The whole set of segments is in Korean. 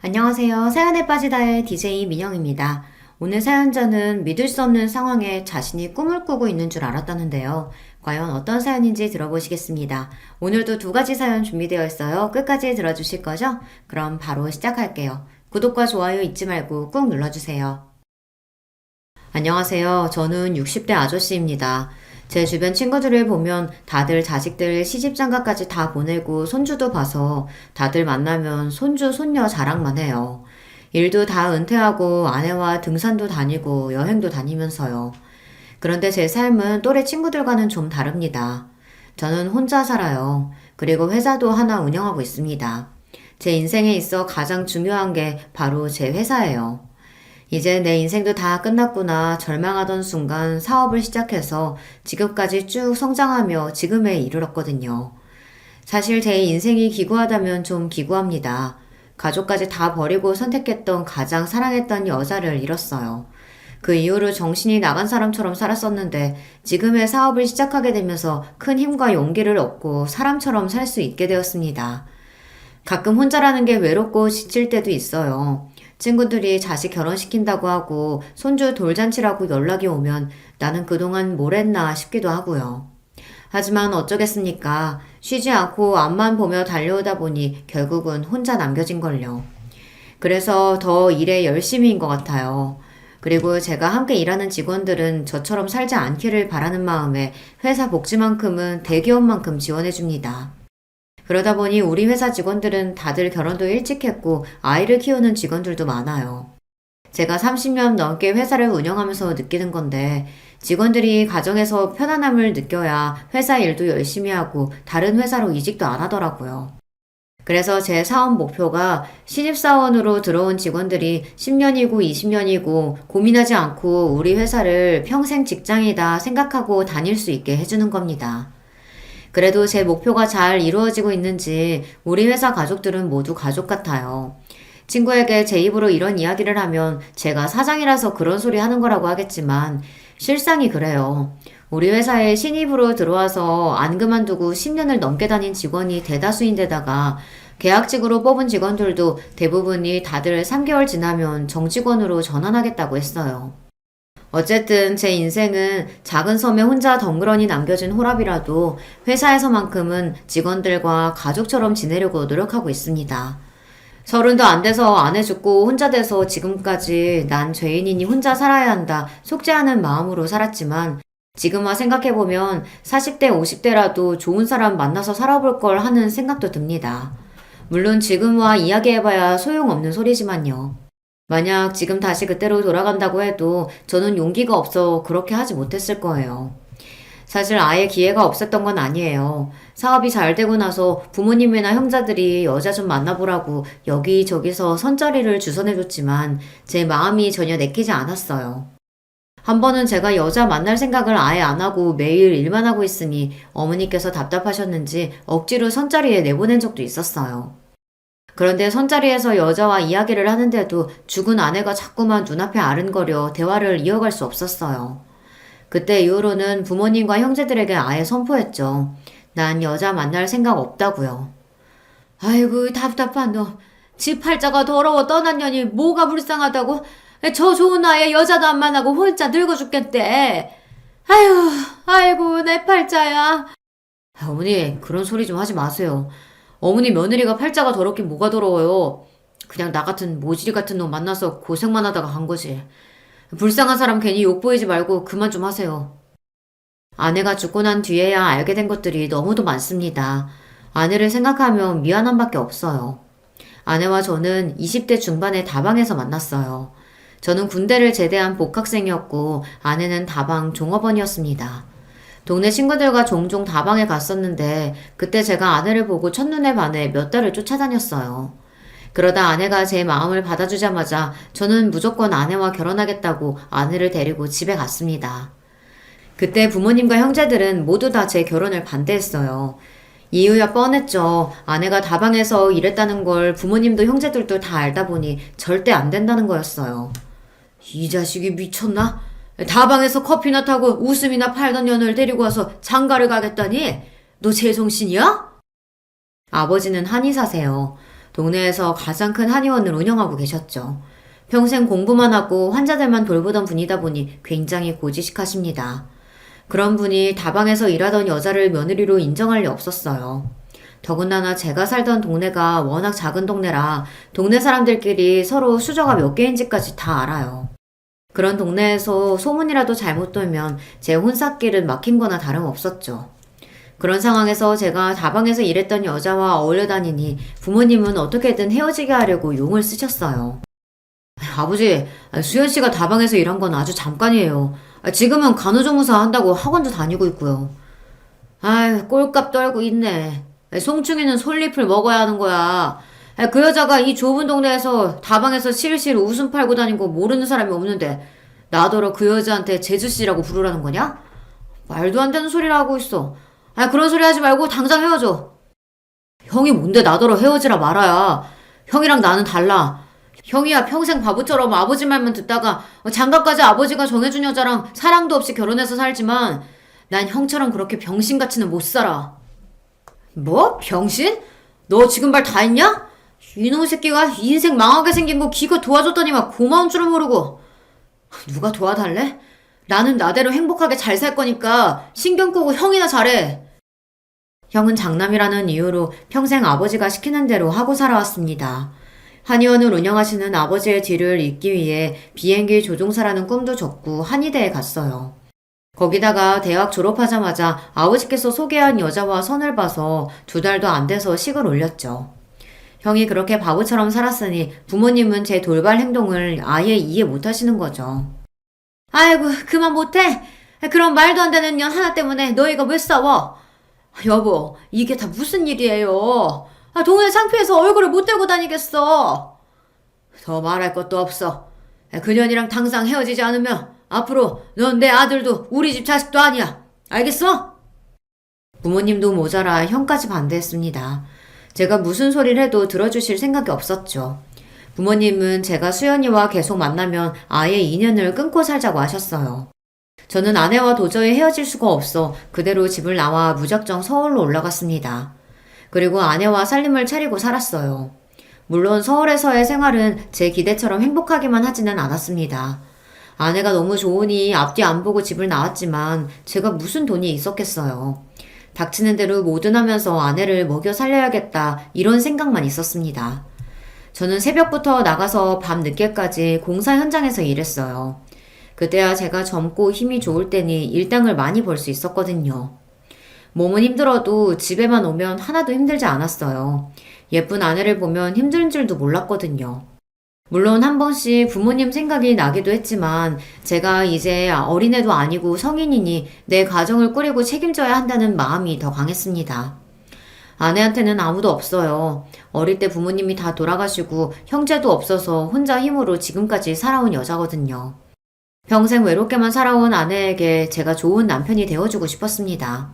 안녕하세요. 사연에 빠지다의 DJ 민영입니다. 오늘 사연자는 믿을 수 없는 상황에 자신이 꿈을 꾸고 있는 줄 알았다는데요. 과연 어떤 사연인지 들어보시겠습니다. 오늘도 두 가지 사연 준비되어 있어요. 끝까지 들어주실 거죠? 그럼 바로 시작할게요. 구독과 좋아요 잊지 말고 꾹 눌러주세요. 안녕하세요. 저는 60대 아저씨입니다. 제 주변 친구들을 보면 다들 자식들 시집장가까지 다 보내고 손주도 봐서 다들 만나면 손주, 손녀 자랑만 해요. 일도 다 은퇴하고 아내와 등산도 다니고 여행도 다니면서요. 그런데 제 삶은 또래 친구들과는 좀 다릅니다. 저는 혼자 살아요. 그리고 회사도 하나 운영하고 있습니다. 제 인생에 있어 가장 중요한 게 바로 제 회사예요. 이제 내 인생도 다 끝났구나 절망하던 순간 사업을 시작해서 지금까지 쭉 성장하며 지금에 이르렀거든요. 사실 제 인생이 기구하다면 좀 기구합니다. 가족까지 다 버리고 선택했던 가장 사랑했던 여자를 잃었어요. 그 이후로 정신이 나간 사람처럼 살았었는데 지금의 사업을 시작하게 되면서 큰 힘과 용기를 얻고 사람처럼 살 수 있게 되었습니다. 가끔 혼자라는 게 외롭고 지칠 때도 있어요. 친구들이 자식 결혼시킨다고 하고 손주 돌잔치라고 연락이 오면 나는 그동안 뭘 했나 싶기도 하고요. 하지만 어쩌겠습니까? 쉬지 않고 앞만 보며 달려오다 보니 결국은 혼자 남겨진걸요. 그래서 더 일에 열심히인 것 같아요. 그리고 제가 함께 일하는 직원들은 저처럼 살지 않기를 바라는 마음에 회사 복지만큼은 대기업만큼 지원해줍니다. 그러다 보니 우리 회사 직원들은 다들 결혼도 일찍 했고 아이를 키우는 직원들도 많아요. 제가 30년 넘게 회사를 운영하면서 느끼는 건데 직원들이 가정에서 편안함을 느껴야 회사 일도 열심히 하고 다른 회사로 이직도 안 하더라고요. 그래서 제 사업 목표가 신입사원으로 들어온 직원들이 10년이고 20년이고 고민하지 않고 우리 회사를 평생 직장이다 생각하고 다닐 수 있게 해주는 겁니다. 그래도 제 목표가 잘 이루어지고 있는지 우리 회사 가족들은 모두 가족 같아요. 친구에게 제 입으로 이런 이야기를 하면 제가 사장이라서 그런 소리 하는 거라고 하겠지만 실상이 그래요. 우리 회사에 신입으로 들어와서 안 그만두고 10년을 넘게 다닌 직원이 대다수인데다가 계약직으로 뽑은 직원들도 대부분이 다들 3개월 지나면 정직원으로 전환하겠다고 했어요. 어쨌든 제 인생은 작은 섬에 혼자 덩그러니 남겨진 호랍이라도 회사에서만큼은 직원들과 가족처럼 지내려고 노력하고 있습니다. 30도 안 돼서 아내 죽고 혼자 돼서 지금까지 난 죄인이니 혼자 살아야 한다 속죄하는 마음으로 살았지만 지금 와 생각해보면 40대 50대라도 좋은 사람 만나서 살아볼 걸 하는 생각도 듭니다. 물론 지금 와 이야기해봐야 소용없는 소리지만요. 만약 지금 다시 그때로 돌아간다고 해도 저는 용기가 없어 그렇게 하지 못했을 거예요. 사실 아예 기회가 없었던 건 아니에요. 사업이 잘 되고 나서 부모님이나 형제들이 여자 좀 만나보라고 여기저기서 선자리를 주선해줬지만 제 마음이 전혀 내키지 않았어요. 한 번은 제가 여자 만날 생각을 아예 안 하고 매일 일만 하고 있으니 어머니께서 답답하셨는지 억지로 선자리에 내보낸 적도 있었어요. 그런데 선자리에서 여자와 이야기를 하는데도 죽은 아내가 자꾸만 눈앞에 아른거려 대화를 이어갈 수 없었어요. 그때 이후로는 부모님과 형제들에게 아예 선포했죠. 난 여자 만날 생각 없다고요. 아이고 답답한 너. 집 팔자가 더러워 떠난 년이 뭐가 불쌍하다고? 저 좋은 나이에 여자도 안 만나고 혼자 늙어 죽겠대. 아휴 아이고 내 팔자야. 어머니 그런 소리 좀 하지 마세요. 어머니 며느리가 팔자가 더럽긴 뭐가 더러워요. 그냥 나 같은 모질이 같은 놈 만나서 고생만 하다가 간 거지. 불쌍한 사람 괜히 욕보이지 말고 그만 좀 하세요. 아내가 죽고 난 뒤에야 알게 된 것들이 너무도 많습니다. 아내를 생각하면 미안함밖에 없어요. 아내와 저는 20대 중반에 다방에서 만났어요. 저는 군대를 제대한 복학생이었고 아내는 다방 종업원이었습니다. 동네 친구들과 종종 다방에 갔었는데 그때 제가 아내를 보고 첫눈에 반해 몇 달을 쫓아다녔어요. 그러다 아내가 제 마음을 받아주자마자 저는 무조건 아내와 결혼하겠다고 아내를 데리고 집에 갔습니다. 그때 부모님과 형제들은 모두 다 제 결혼을 반대했어요. 이유야 뻔했죠. 아내가 다방에서 일했다는 걸 부모님도 형제들도 다 알다 보니 절대 안 된다는 거였어요. 이 자식이 미쳤나? 다방에서 커피나 타고 웃음이나 팔던 년을 데리고 와서 장가를 가겠다니? 너 제정신이야? 아버지는 한의사세요. 동네에서 가장 큰 한의원을 운영하고 계셨죠. 평생 공부만 하고 환자들만 돌보던 분이다 보니 굉장히 고지식하십니다. 그런 분이 다방에서 일하던 여자를 며느리로 인정할 리 없었어요. 더군다나 제가 살던 동네가 워낙 작은 동네라 동네 사람들끼리 서로 수저가 몇 개인지까지 다 알아요. 그런 동네에서 소문이라도 잘못 돌면 제 혼삿길은 막힌 거나 다름없었죠. 그런 상황에서 제가 다방에서 일했던 여자와 어울려 다니니 부모님은 어떻게든 헤어지게 하려고 용을 쓰셨어요. 아버지, 수현 씨가 다방에서 일한 건 아주 잠깐이에요. 지금은 간호조무사 한다고 학원도 다니고 있고요. 아유, 꼴값 떨고 있네. 송충이는 솔잎을 먹어야 하는 거야. 그 여자가 이 좁은 동네에서 다방에서 실실 웃음 팔고 다니고 모르는 사람이 없는데 나더러 그 여자한테 재주씨라고 부르라는 거냐? 말도 안 되는 소리를 하고 있어. 그런 소리 하지 말고 당장 헤어져. 형이 뭔데 나더러 헤어지라 말아야. 형이랑 나는 달라. 형이야 평생 바보처럼 아버지 말만 듣다가 장가까지 아버지가 정해준 여자랑 사랑도 없이 결혼해서 살지만 난 형처럼 그렇게 병신같이는 못 살아. 뭐? 병신? 너 지금 말 다 했냐? 이놈의 새끼가 인생 망하게 생긴 거 기껏 도와줬더니만 고마운 줄을 모르고. 누가 도와달래? 나는 나대로 행복하게 잘 살 거니까 신경 끄고 형이나 잘해. 형은 장남이라는 이유로 평생 아버지가 시키는 대로 하고 살아왔습니다. 한의원을 운영하시는 아버지의 뒤를 잇기 위해 비행기 조종사라는 꿈도 접고 한의대에 갔어요. 거기다가 대학 졸업하자마자 아버지께서 소개한 여자와 선을 봐서 2달도 안 돼서 식을 올렸죠. 형이 그렇게 바보처럼 살았으니 부모님은 제 돌발 행동을 아예 이해 못 하시는 거죠. 아이고, 그만 못해? 그런 말도 안 되는 년 하나 때문에 너희가 왜 싸워? 여보, 이게 다 무슨 일이에요? 동네 창피해서 얼굴을 못 들고 다니겠어. 더 말할 것도 없어. 그년이랑 당장 헤어지지 않으면 앞으로 넌 내 아들도 우리 집 자식도 아니야. 알겠어? 부모님도 모자라 형까지 반대했습니다. 제가 무슨 소리를 해도 들어주실 생각이 없었죠. 부모님은 제가 수연이와 계속 만나면 아예 인연을 끊고 살자고 하셨어요. 저는 아내와 도저히 헤어질 수가 없어 그대로 집을 나와 무작정 서울로 올라갔습니다. 그리고 아내와 살림을 차리고 살았어요. 물론 서울에서의 생활은 제 기대처럼 행복하기만 하지는 않았습니다. 아내가 너무 좋으니 앞뒤 안 보고 집을 나왔지만 제가 무슨 돈이 있었겠어요. 닥치는 대로 뭐든 하면서 아내를 먹여 살려야겠다 이런 생각만 있었습니다. 저는 새벽부터 나가서 밤 늦게까지 공사 현장에서 일했어요. 그때야 제가 젊고 힘이 좋을 때니 일당을 많이 벌 수 있었거든요. 몸은 힘들어도 집에만 오면 하나도 힘들지 않았어요. 예쁜 아내를 보면 힘든 줄도 몰랐거든요. 물론 한 번씩 부모님 생각이 나기도 했지만 제가 이제 어린애도 아니고 성인이니 내 가정을 꾸리고 책임져야 한다는 마음이 더 강했습니다. 아내한테는 아무도 없어요. 어릴 때 부모님이 다 돌아가시고 형제도 없어서 혼자 힘으로 지금까지 살아온 여자거든요. 평생 외롭게만 살아온 아내에게 제가 좋은 남편이 되어주고 싶었습니다.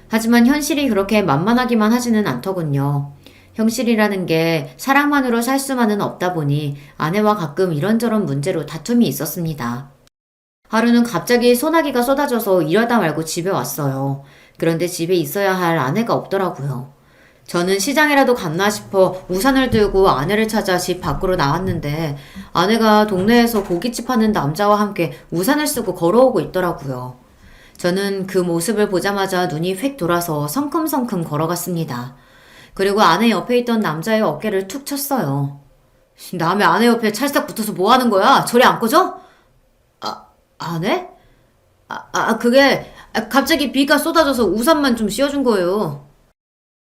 하지만 현실이 그렇게 만만하기만 하지는 않더군요. 현실이라는 게 사랑만으로 살 수만은 없다 보니 아내와 가끔 이런저런 문제로 다툼이 있었습니다. 하루는 갑자기 소나기가 쏟아져서 일하다 말고 집에 왔어요. 그런데 집에 있어야 할 아내가 없더라고요. 저는 시장이라도 갔나 싶어 우산을 들고 아내를 찾아 집 밖으로 나왔는데 아내가 동네에서 고깃집 하는 남자와 함께 우산을 쓰고 걸어오고 있더라고요. 저는 그 모습을 보자마자 눈이 휙 돌아서 성큼성큼 걸어갔습니다. 그리고 아내 옆에 있던 남자의 어깨를 툭 쳤어요. 남의 아내 옆에 찰싹 붙어서 뭐 하는 거야? 저리 안 꺼져? 아내? 그게 갑자기 비가 쏟아져서 우산만 좀 씌워준 거예요.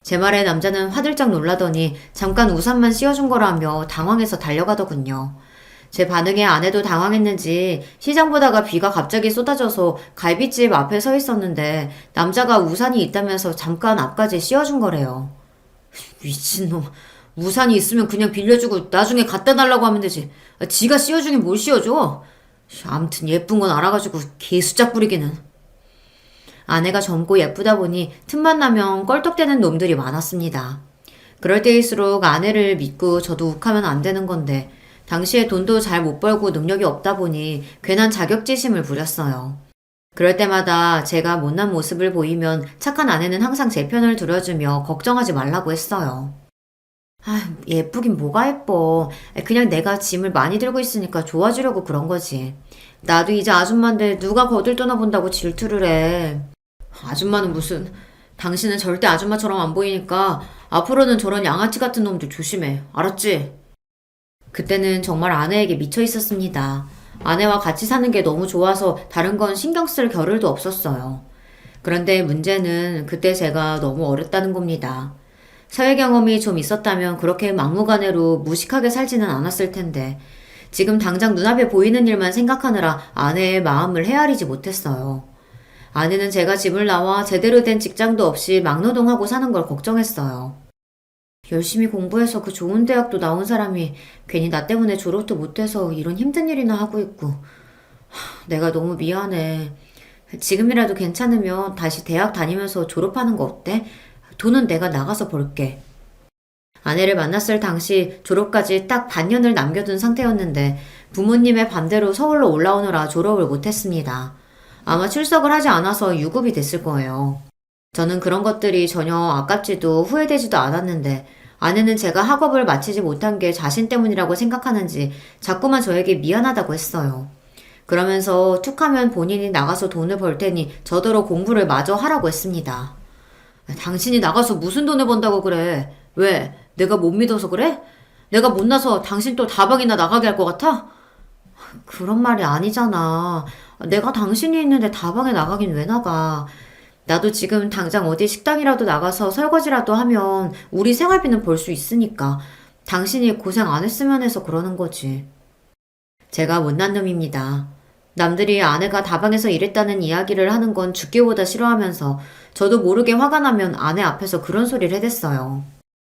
제 말에 남자는 화들짝 놀라더니 잠깐 우산만 씌워준 거라며 당황해서 달려가더군요. 제 반응에 아내도 당황했는지 시장 보다가 비가 갑자기 쏟아져서 갈비집 앞에 서 있었는데 남자가 우산이 있다면서 잠깐 앞까지 씌워준 거래요. 미친놈. 우산이 있으면 그냥 빌려주고 나중에 갖다 달라고 하면 되지. 지가 씌워주긴 뭘 씌워줘. 아무튼 예쁜 건 알아가지고 개수작 부리기는. 아내가 젊고 예쁘다 보니 틈만 나면 껄떡대는 놈들이 많았습니다. 그럴 때일수록 아내를 믿고 저도 욱하면 안 되는 건데 당시에 돈도 잘 못 벌고 능력이 없다 보니 괜한 자격지심을 부렸어요. 그럴 때마다 제가 못난 모습을 보이면 착한 아내는 항상 제 편을 들어주며 걱정하지 말라고 했어요. 예쁘긴 뭐가 예뻐. 그냥 내가 짐을 많이 들고 있으니까 좋아지려고 그런 거지. 나도 이제 아줌마인데 누가 거들떠나 본다고 질투를 해. 아줌마는 무슨. 당신은 절대 아줌마처럼 안 보이니까 앞으로는 저런 양아치 같은 놈들 조심해. 알았지? 그때는 정말 아내에게 미쳐 있었습니다. 아내와 같이 사는 게 너무 좋아서 다른 건 신경 쓸 겨를도 없었어요. 그런데 문제는 그때 제가 너무 어렸다는 겁니다. 사회 경험이 좀 있었다면 그렇게 막무가내로 무식하게 살지는 않았을 텐데 지금 당장 눈앞에 보이는 일만 생각하느라 아내의 마음을 헤아리지 못했어요. 아내는 제가 집을 나와 제대로 된 직장도 없이 막노동하고 사는 걸 걱정했어요. 열심히 공부해서 그 좋은 대학도 나온 사람이 괜히 나 때문에 졸업도 못해서 이런 힘든 일이나 하고 있고 내가 너무 미안해. 지금이라도 괜찮으면 다시 대학 다니면서 졸업하는 거 어때? 돈은 내가 나가서 벌게. 아내를 만났을 당시 졸업까지 딱 반년을 남겨둔 상태였는데 부모님의 반대로 서울로 올라오느라 졸업을 못했습니다. 아마 출석을 하지 않아서 유급이 됐을 거예요. 저는 그런 것들이 전혀 아깝지도 후회되지도 않았는데 아내는 제가 학업을 마치지 못한 게 자신 때문이라고 생각하는지 자꾸만 저에게 미안하다고 했어요. 그러면서 툭하면 본인이 나가서 돈을 벌 테니 저더러 공부를 마저 하라고 했습니다. 당신이 나가서 무슨 돈을 번다고 그래? 왜? 내가 못 믿어서 그래? 내가 못나서 당신 또 다방이나 나가게 할 것 같아? 그런 말이 아니잖아. 내가 당신이 있는데 다방에 나가긴 왜 나가? 나도 지금 당장 어디 식당이라도 나가서 설거지라도 하면 우리 생활비는 벌 수 있으니까 당신이 고생 안 했으면 해서 그러는 거지. 제가 못난 놈입니다. 남들이 아내가 다방에서 일했다는 이야기를 하는 건 죽기보다 싫어하면서 저도 모르게 화가 나면 아내 앞에서 그런 소리를 해댔어요.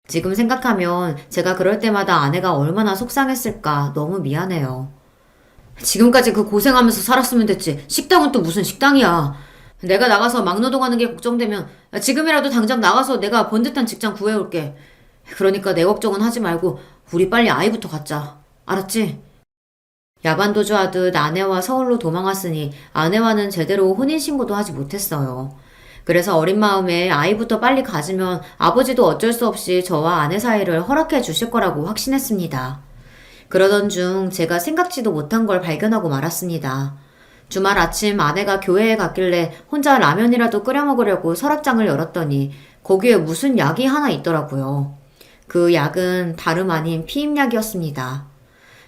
지금 생각하면 제가 그럴 때마다 아내가 얼마나 속상했을까 너무 미안해요. 지금까지 그 고생하면서 살았으면 됐지. 식당은 또 무슨 식당이야. 내가 나가서 막노동하는 게 걱정되면 지금이라도 당장 나가서 내가 번듯한 직장 구해올게. 그러니까 내 걱정은 하지 말고 우리 빨리 아이부터 갖자. 알았지? 야반도주하듯 아내와 서울로 도망왔으니 아내와는 제대로 혼인신고도 하지 못했어요. 그래서 어린 마음에 아이부터 빨리 가지면 아버지도 어쩔 수 없이 저와 아내 사이를 허락해 주실 거라고 확신했습니다. 그러던 중 제가 생각지도 못한 걸 발견하고 말았습니다. 주말 아침 아내가 교회에 갔길래 혼자 라면이라도 끓여 먹으려고 서랍장을 열었더니 거기에 무슨 약이 하나 있더라고요. 그 약은 다름 아닌 피임약이었습니다.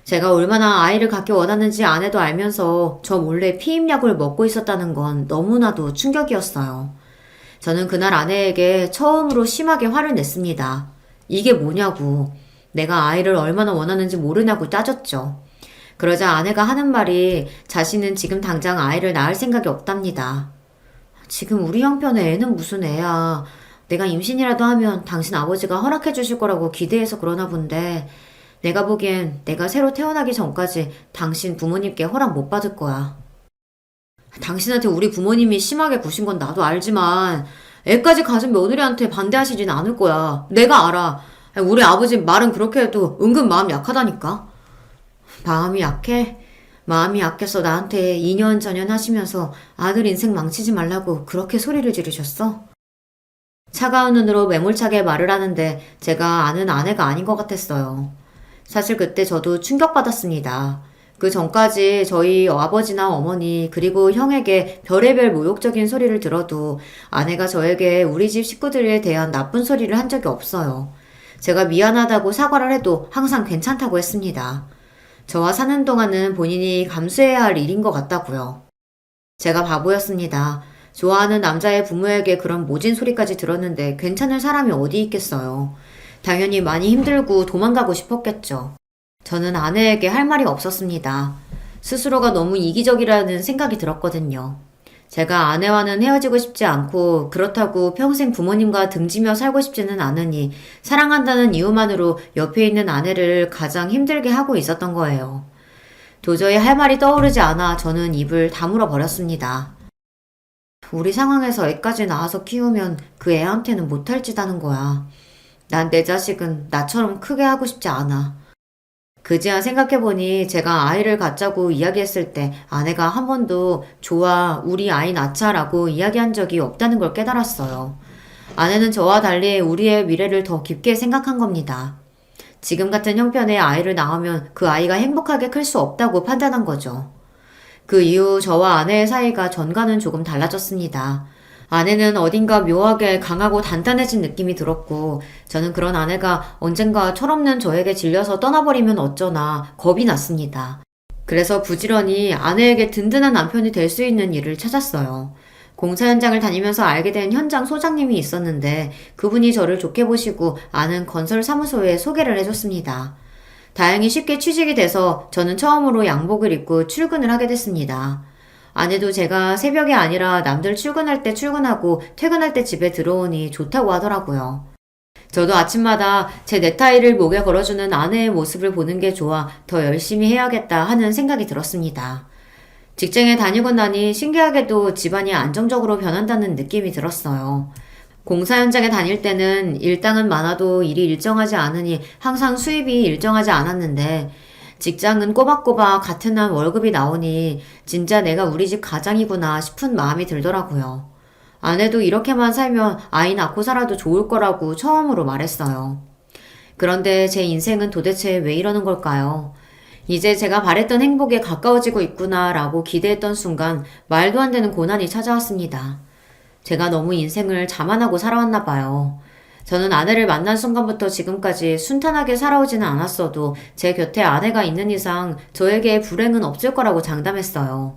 제가 얼마나 아이를 갖기 원하는지 아내도 알면서 저 몰래 피임약을 먹고 있었다는 건 너무나도 충격이었어요. 저는 그날 아내에게 처음으로 심하게 화를 냈습니다. 이게 뭐냐고. 내가 아이를 얼마나 원하는지 모르냐고 따졌죠. 그러자 아내가 하는 말이 자신은 지금 당장 아이를 낳을 생각이 없답니다. 지금 우리 형편에 애는 무슨 애야. 내가 임신이라도 하면 당신 아버지가 허락해 주실 거라고 기대해서 그러나 본데 내가 보기엔 내가 새로 태어나기 전까지 당신 부모님께 허락 못 받을 거야. 당신한테 우리 부모님이 심하게 구신 건 나도 알지만 애까지 가진 며느리한테 반대하시진 않을 거야. 내가 알아. 우리 아버지 말은 그렇게 해도 은근 마음 약하다니까. 마음이 약해? 마음이 약해서 나한테 2년 전년 하시면서 아들 인생 망치지 말라고 그렇게 소리를 지르셨어? 차가운 눈으로 매몰차게 말을 하는데 제가 아는 아내가 아닌 것 같았어요. 사실 그때 저도 충격받았습니다. 그 전까지 저희 아버지나 어머니 그리고 형에게 별의별 모욕적인 소리를 들어도 아내가 저에게 우리 집 식구들에 대한 나쁜 소리를 한 적이 없어요. 제가 미안하다고 사과를 해도 항상 괜찮다고 했습니다. 저와 사는 동안은 본인이 감수해야 할 일인 것 같다고요. 제가 바보였습니다. 좋아하는 남자의 부모에게 그런 모진 소리까지 들었는데 괜찮을 사람이 어디 있겠어요. 당연히 많이 힘들고 도망가고 싶었겠죠. 저는 아내에게 할 말이 없었습니다. 스스로가 너무 이기적이라는 생각이 들었거든요. 제가 아내와는 헤어지고 싶지 않고 그렇다고 평생 부모님과 등지며 살고 싶지는 않으니 사랑한다는 이유만으로 옆에 있는 아내를 가장 힘들게 하고 있었던 거예요. 도저히 할 말이 떠오르지 않아 저는 입을 다물어 버렸습니다. 우리 상황에서 애까지 낳아서 키우면 그 애한테는 못할 짓 하는 거야. 난 내 자식은 나처럼 크게 하고 싶지 않아. 그제야 생각해보니 제가 아이를 갖자고 이야기했을 때 아내가 한 번도 좋아, 우리 아이 낳자라고 이야기한 적이 없다는 걸 깨달았어요. 아내는 저와 달리 우리의 미래를 더 깊게 생각한 겁니다. 지금 같은 형편의 아이를 낳으면 그 아이가 행복하게 클 수 없다고 판단한 거죠. 그 이후 저와 아내의 사이가 전과는 조금 달라졌습니다. 아내는 어딘가 묘하게 강하고 단단해진 느낌이 들었고, 저는 그런 아내가 언젠가 철없는 저에게 질려서 떠나버리면 어쩌나 겁이 났습니다. 그래서 부지런히 아내에게 든든한 남편이 될 수 있는 일을 찾았어요. 공사 현장을 다니면서 알게 된 현장 소장님이 있었는데 그분이 저를 좋게 보시고 아는 건설 사무소에 소개를 해줬습니다. 다행히 쉽게 취직이 돼서 저는 처음으로 양복을 입고 출근을 하게 됐습니다. 아내도 제가 새벽이 아니라 남들 출근할 때 출근하고 퇴근할 때 집에 들어오니 좋다고 하더라고요. 저도 아침마다 제 넥타이를 목에 걸어주는 아내의 모습을 보는 게 좋아 더 열심히 해야겠다 하는 생각이 들었습니다. 직장에 다니고 나니 신기하게도 집안이 안정적으로 변한다는 느낌이 들었어요. 공사 현장에 다닐 때는 일당은 많아도 일이 일정하지 않으니 항상 수입이 일정하지 않았는데 직장은 꼬박꼬박 같은 날 월급이 나오니 진짜 내가 우리 집 가장이구나 싶은 마음이 들더라고요. 아내도 이렇게만 살면 아이 낳고 살아도 좋을 거라고 처음으로 말했어요. 그런데 제 인생은 도대체 왜 이러는 걸까요? 이제 제가 바랬던 행복에 가까워지고 있구나라고 기대했던 순간 말도 안 되는 고난이 찾아왔습니다. 제가 너무 인생을 자만하고 살아왔나 봐요. 저는 아내를 만난 순간부터 지금까지 순탄하게 살아오지는 않았어도 제 곁에 아내가 있는 이상 저에게 불행은 없을 거라고 장담했어요.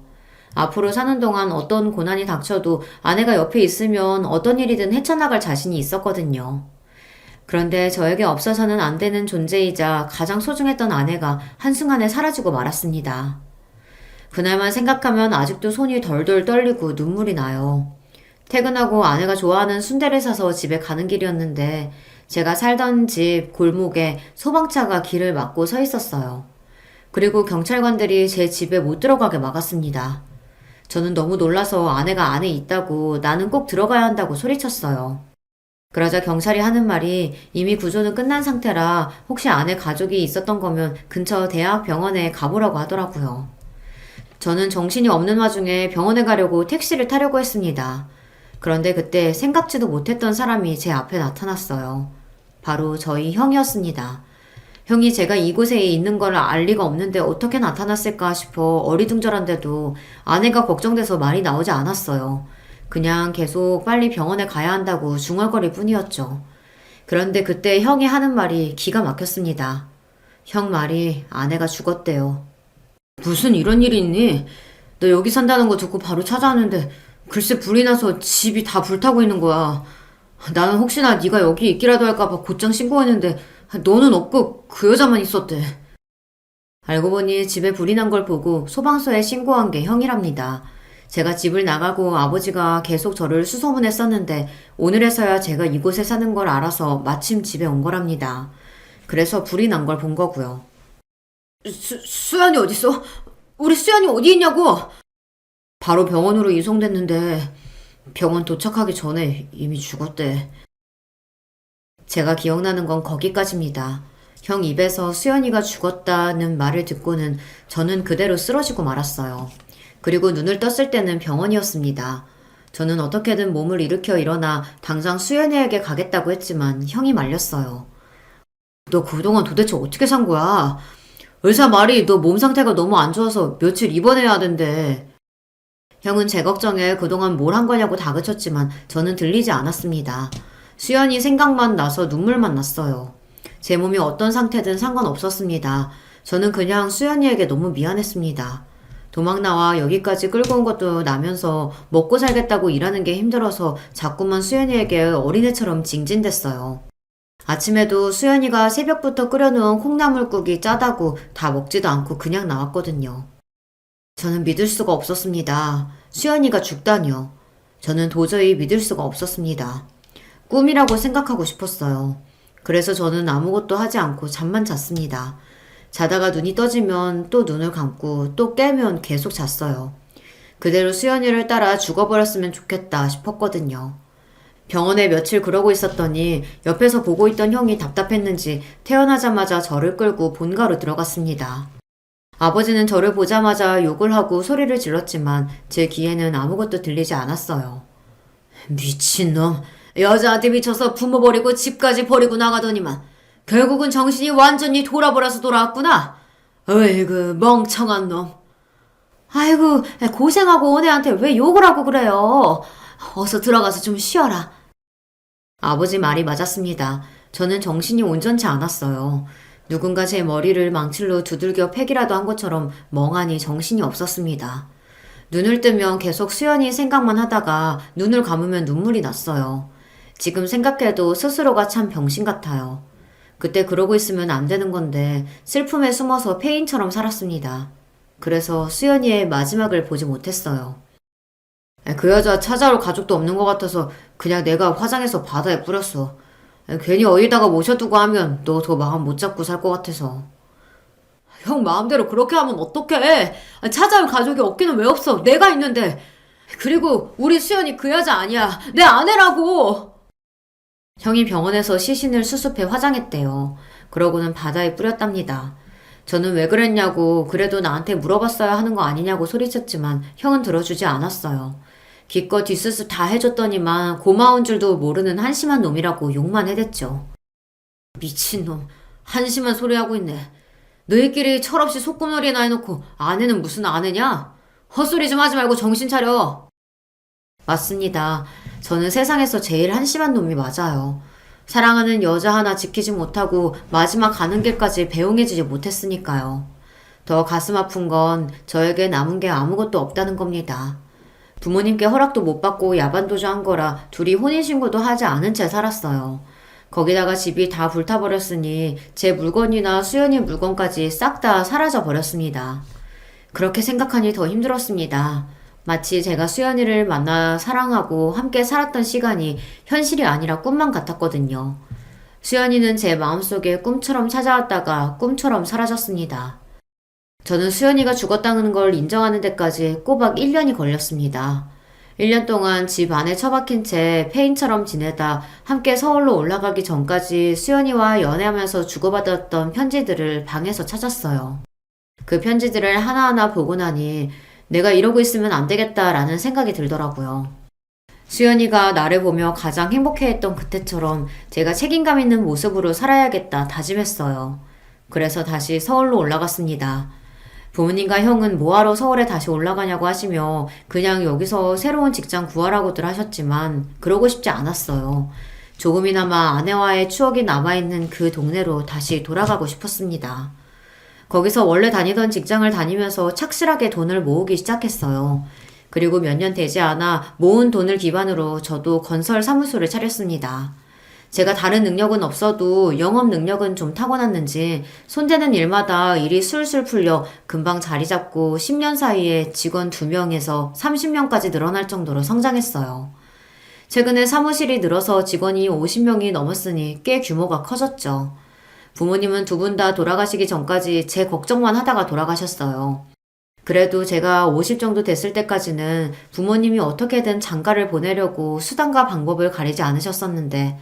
앞으로 사는 동안 어떤 고난이 닥쳐도 아내가 옆에 있으면 어떤 일이든 헤쳐나갈 자신이 있었거든요. 그런데 저에게 없어서는 안 되는 존재이자 가장 소중했던 아내가 한순간에 사라지고 말았습니다. 그날만 생각하면 아직도 손이 덜덜 떨리고 눈물이 나요. 퇴근하고 아내가 좋아하는 순대를 사서 집에 가는 길이었는데 제가 살던 집 골목에 소방차가 길을 막고 서 있었어요. 그리고 경찰관들이 제 집에 못 들어가게 막았습니다. 저는 너무 놀라서 아내가 안에 있다고 나는 꼭 들어가야 한다고 소리쳤어요. 그러자 경찰이 하는 말이 이미 구조는 끝난 상태라 혹시 아내 가족이 있었던 거면 근처 대학병원에 가보라고 하더라고요. 저는 정신이 없는 와중에 병원에 가려고 택시를 타려고 했습니다. 그런데 그때 생각지도 못했던 사람이 제 앞에 나타났어요. 바로 저희 형이었습니다. 형이 제가 이곳에 있는 걸 알 리가 없는데 어떻게 나타났을까 싶어 어리둥절한데도 아내가 걱정돼서 말이 나오지 않았어요. 그냥 계속 빨리 병원에 가야 한다고 중얼거릴 뿐이었죠. 그런데 그때 형이 하는 말이 기가 막혔습니다. 형 말이 아내가 죽었대요. 무슨 이런 일이 있니? 너 여기 산다는 거 듣고 바로 찾아왔는데 글쎄 불이 나서 집이 다 불타고 있는 거야. 나는 혹시나 네가 여기 있기라도 할까봐 곧장 신고했는데 너는 없고 그 여자만 있었대. 알고 보니 집에 불이 난 걸 보고 소방서에 신고한 게 형이랍니다. 제가 집을 나가고 아버지가 계속 저를 수소문했었는데 오늘에서야 제가 이곳에 사는 걸 알아서 마침 집에 온 거랍니다. 그래서 불이 난 걸 본 거고요. 수연이 어딨어? 우리 수연이 어디 있냐고! 바로 병원으로 이송됐는데 병원 도착하기 전에 이미 죽었대. 제가 기억나는 건 거기까지입니다. 형 입에서 수연이가 죽었다는 말을 듣고는 저는 그대로 쓰러지고 말았어요. 그리고 눈을 떴을 때는 병원이었습니다. 저는 어떻게든 몸을 일으켜 일어나 당장 수연이에게 가겠다고 했지만 형이 말렸어요. 너 그동안 도대체 어떻게 산 거야? 의사 말이 너 몸 상태가 너무 안 좋아서 며칠 입원해야 하던데. 형은 제 걱정에 그동안 뭘 한 거냐고 다그쳤지만 저는 들리지 않았습니다. 수연이 생각만 나서 눈물만 났어요. 제 몸이 어떤 상태든 상관없었습니다. 저는 그냥 수연이에게 너무 미안했습니다. 도망 나와 여기까지 끌고 온 것도 나면서 먹고 살겠다고 일하는 게 힘들어서 자꾸만 수연이에게 어린애처럼 징징댔어요. 아침에도 수연이가 새벽부터 끓여놓은 콩나물국이 짜다고 다 먹지도 않고 그냥 나왔거든요. 저는 믿을 수가 없었습니다. 수연이가 죽다니요. 저는 도저히 믿을 수가 없었습니다. 꿈이라고 생각하고 싶었어요. 그래서 저는 아무것도 하지 않고 잠만 잤습니다. 자다가 눈이 떠지면 또 눈을 감고 또 깨면 계속 잤어요. 그대로 수연이를 따라 죽어버렸으면 좋겠다 싶었거든요. 병원에 며칠 그러고 있었더니 옆에서 보고 있던 형이 답답했는지 태어나자마자 저를 끌고 본가로 들어갔습니다. 아버지는 저를 보자마자 욕을 하고 소리를 질렀지만 제 귀에는 아무것도 들리지 않았어요. 미친놈, 여자한테 미쳐서 부모 버리고 집까지 버리고 나가더니만 결국은 정신이 완전히 돌아버려서 돌아왔구나. 어이구 멍청한 놈. 아이고 고생하고 온 애한테 왜 욕을 하고 그래요. 어서 들어가서 좀 쉬어라. 아버지 말이 맞았습니다. 저는 정신이 온전치 않았어요. 누군가 제 머리를 망칠로 두들겨 패기라도 한 것처럼 멍하니 정신이 없었습니다. 눈을 뜨면 계속 수연이 생각만 하다가 눈을 감으면 눈물이 났어요. 지금 생각해도 스스로가 참 병신 같아요. 그때 그러고 있으면 안 되는 건데 슬픔에 숨어서 폐인처럼 살았습니다. 그래서 수연이의 마지막을 보지 못했어요. 그 여자 찾아올 가족도 없는 것 같아서 그냥 내가 화장해서 바다에 뿌렸어. 괜히 어디다가 모셔두고 하면 너 더 마음 못 잡고 살 것 같아서. 형 마음대로 그렇게 하면 어떡해. 찾아올 가족이 없기는 왜 없어. 내가 있는데. 그리고 우리 수연이 그 여자 아니야. 내 아내라고. 형이 병원에서 시신을 수습해 화장했대요. 그러고는 바다에 뿌렸답니다. 저는 왜 그랬냐고 그래도 나한테 물어봤어야 하는 거 아니냐고 소리쳤지만 형은 들어주지 않았어요. 기껏 뒷수습 다 해줬더니만 고마운 줄도 모르는 한심한 놈이라고 욕만 해댔죠. 미친놈. 한심한 소리 하고 있네. 너희끼리 철없이 소꿉놀이나 해놓고 아내는 무슨 아내냐? 헛소리 좀 하지 말고 정신 차려. 맞습니다. 저는 세상에서 제일 한심한 놈이 맞아요. 사랑하는 여자 하나 지키지 못하고 마지막 가는 길까지 배웅해주지 못했으니까요. 더 가슴 아픈 건 저에게 남은 게 아무것도 없다는 겁니다. 부모님께 허락도 못 받고 야반도주 한 거라 둘이 혼인신고도 하지 않은 채 살았어요. 거기다가 집이 다 불타버렸으니 제 물건이나 수연이 물건까지 싹 다 사라져 버렸습니다. 그렇게 생각하니 더 힘들었습니다. 마치 제가 수연이를 만나 사랑하고 함께 살았던 시간이 현실이 아니라 꿈만 같았거든요. 수연이는 제 마음속에 꿈처럼 찾아왔다가 꿈처럼 사라졌습니다. 저는 수연이가 죽었다는 걸 인정하는 데까지 꼬박 1년이 걸렸습니다. 1년 동안 집 안에 처박힌 채 폐인처럼 지내다 함께 서울로 올라가기 전까지 수연이와 연애하면서 주고받았던 편지들을 방에서 찾았어요. 그 편지들을 하나하나 보고 나니 내가 이러고 있으면 안 되겠다라는 생각이 들더라고요. 수연이가 나를 보며 가장 행복해했던 그때처럼 제가 책임감 있는 모습으로 살아야겠다 다짐했어요. 그래서 다시 서울로 올라갔습니다. 부모님과 형은 뭐하러 서울에 다시 올라가냐고 하시며 그냥 여기서 새로운 직장 구하라고들 하셨지만 그러고 싶지 않았어요. 조금이나마 아내와의 추억이 남아있는 그 동네로 다시 돌아가고 싶었습니다. 거기서 원래 다니던 직장을 다니면서 착실하게 돈을 모으기 시작했어요. 그리고 몇 년 되지 않아 모은 돈을 기반으로 저도 건설 사무소를 차렸습니다. 제가 다른 능력은 없어도 영업 능력은 좀 타고났는지 손대는 일마다 일이 술술 풀려 금방 자리 잡고 10년 사이에 직원 2명에서 30명까지 늘어날 정도로 성장했어요. 최근에 사무실이 늘어서 직원이 50명이 넘었으니 꽤 규모가 커졌죠. 부모님은 두 분 다 돌아가시기 전까지 제 걱정만 하다가 돌아가셨어요. 그래도 제가 50 정도 됐을 때까지는 부모님이 어떻게든 장가를 보내려고 수단과 방법을 가리지 않으셨었는데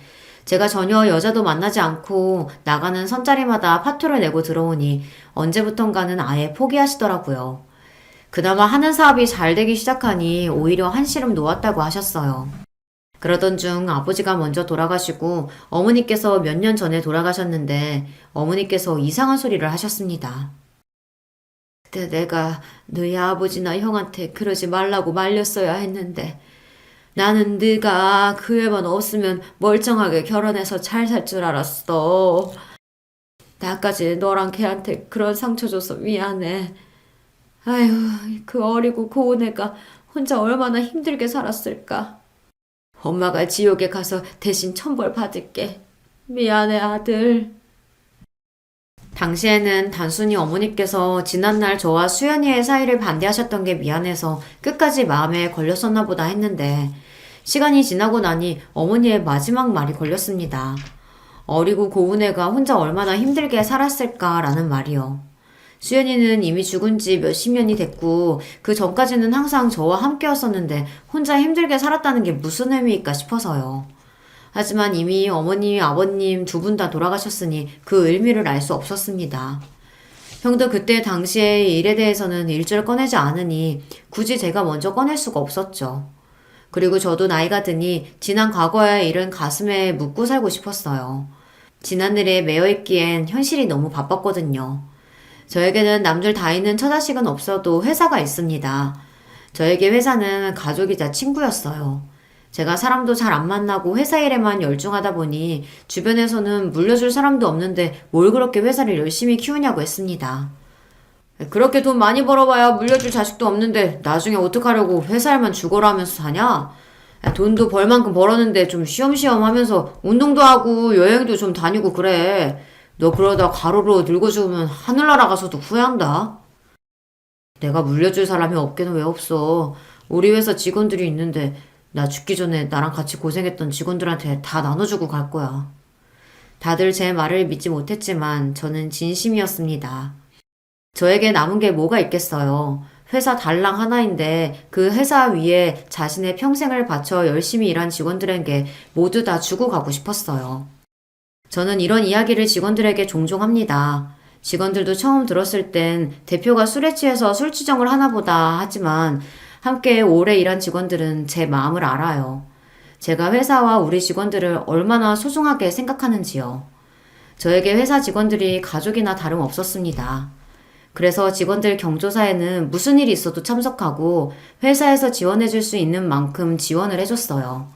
제가 전혀 여자도 만나지 않고 나가는 선자리마다 파토를 내고 들어오니 언제부턴가는 아예 포기하시더라고요. 그나마 하는 사업이 잘 되기 시작하니 오히려 한시름 놓았다고 하셨어요. 그러던 중 아버지가 먼저 돌아가시고 어머니께서 몇 년 전에 돌아가셨는데 어머니께서 이상한 소리를 하셨습니다. 그때 내가 너희 아버지나 형한테 그러지 말라고 말렸어야 했는데 나는 네가 그 애만 없으면 멀쩡하게 결혼해서 잘 살 줄 알았어. 나까지 너랑 걔한테 그런 상처 줘서 미안해. 아휴, 그 어리고 고운 애가 혼자 얼마나 힘들게 살았을까. 엄마가 지옥에 가서 대신 천벌 받을게. 미안해, 아들. 당시에는 단순히 어머니께서 지난날 저와 수연이의 사이를 반대하셨던 게 미안해서 끝까지 마음에 걸렸었나 보다 했는데 시간이 지나고 나니 어머니의 마지막 말이 걸렸습니다. 어리고 고운 애가 혼자 얼마나 힘들게 살았을까라는 말이요. 수연이는 이미 죽은 지 몇십 년이 됐고 그 전까지는 항상 저와 함께였었는데 혼자 힘들게 살았다는 게 무슨 의미일까 싶어서요. 하지만 이미 어머님, 아버님 두 분 다 돌아가셨으니 그 의미를 알 수 없었습니다. 형도 그때 당시의 일에 대해서는 일절 꺼내지 않으니 굳이 제가 먼저 꺼낼 수가 없었죠. 그리고 저도 나이가 드니 지난 과거의 일은 가슴에 묻고 살고 싶었어요. 지난 일에 매여 있기엔 현실이 너무 바빴거든요. 저에게는 남들 다 있는 처자식은 없어도 회사가 있습니다. 저에게 회사는 가족이자 친구였어요. 제가 사람도 잘 안 만나고 회사 일에만 열중하다 보니 주변에서는 물려줄 사람도 없는데 뭘 그렇게 회사를 열심히 키우냐고 했습니다. 그렇게 돈 많이 벌어봐야 물려줄 자식도 없는데 나중에 어떡하려고 회사 일만 죽어라 하면서 사냐? 돈도 벌 만큼 벌었는데 좀 쉬엄쉬엄 하면서 운동도 하고 여행도 좀 다니고 그래. 너 그러다 과로로 늙어 죽으면 하늘나라 가서도 후회한다. 내가 물려줄 사람이 없게는 왜 없어. 우리 회사 직원들이 있는데 나 죽기 전에 나랑 같이 고생했던 직원들한테 다 나눠주고 갈 거야. 다들 제 말을 믿지 못했지만 저는 진심이었습니다. 저에게 남은 게 뭐가 있겠어요. 회사 달랑 하나인데 그 회사 위에 자신의 평생을 바쳐 열심히 일한 직원들에게 모두 다 주고 가고 싶었어요. 저는 이런 이야기를 직원들에게 종종 합니다. 직원들도 처음 들었을 땐 대표가 술에 취해서 술주정을 하나 보다 하지만 함께 오래 일한 직원들은 제 마음을 알아요. 제가 회사와 우리 직원들을 얼마나 소중하게 생각하는지요. 저에게 회사 직원들이 가족이나 다름없었습니다. 그래서 직원들 경조사에는 무슨 일이 있어도 참석하고 회사에서 지원해줄 수 있는 만큼 지원을 해줬어요.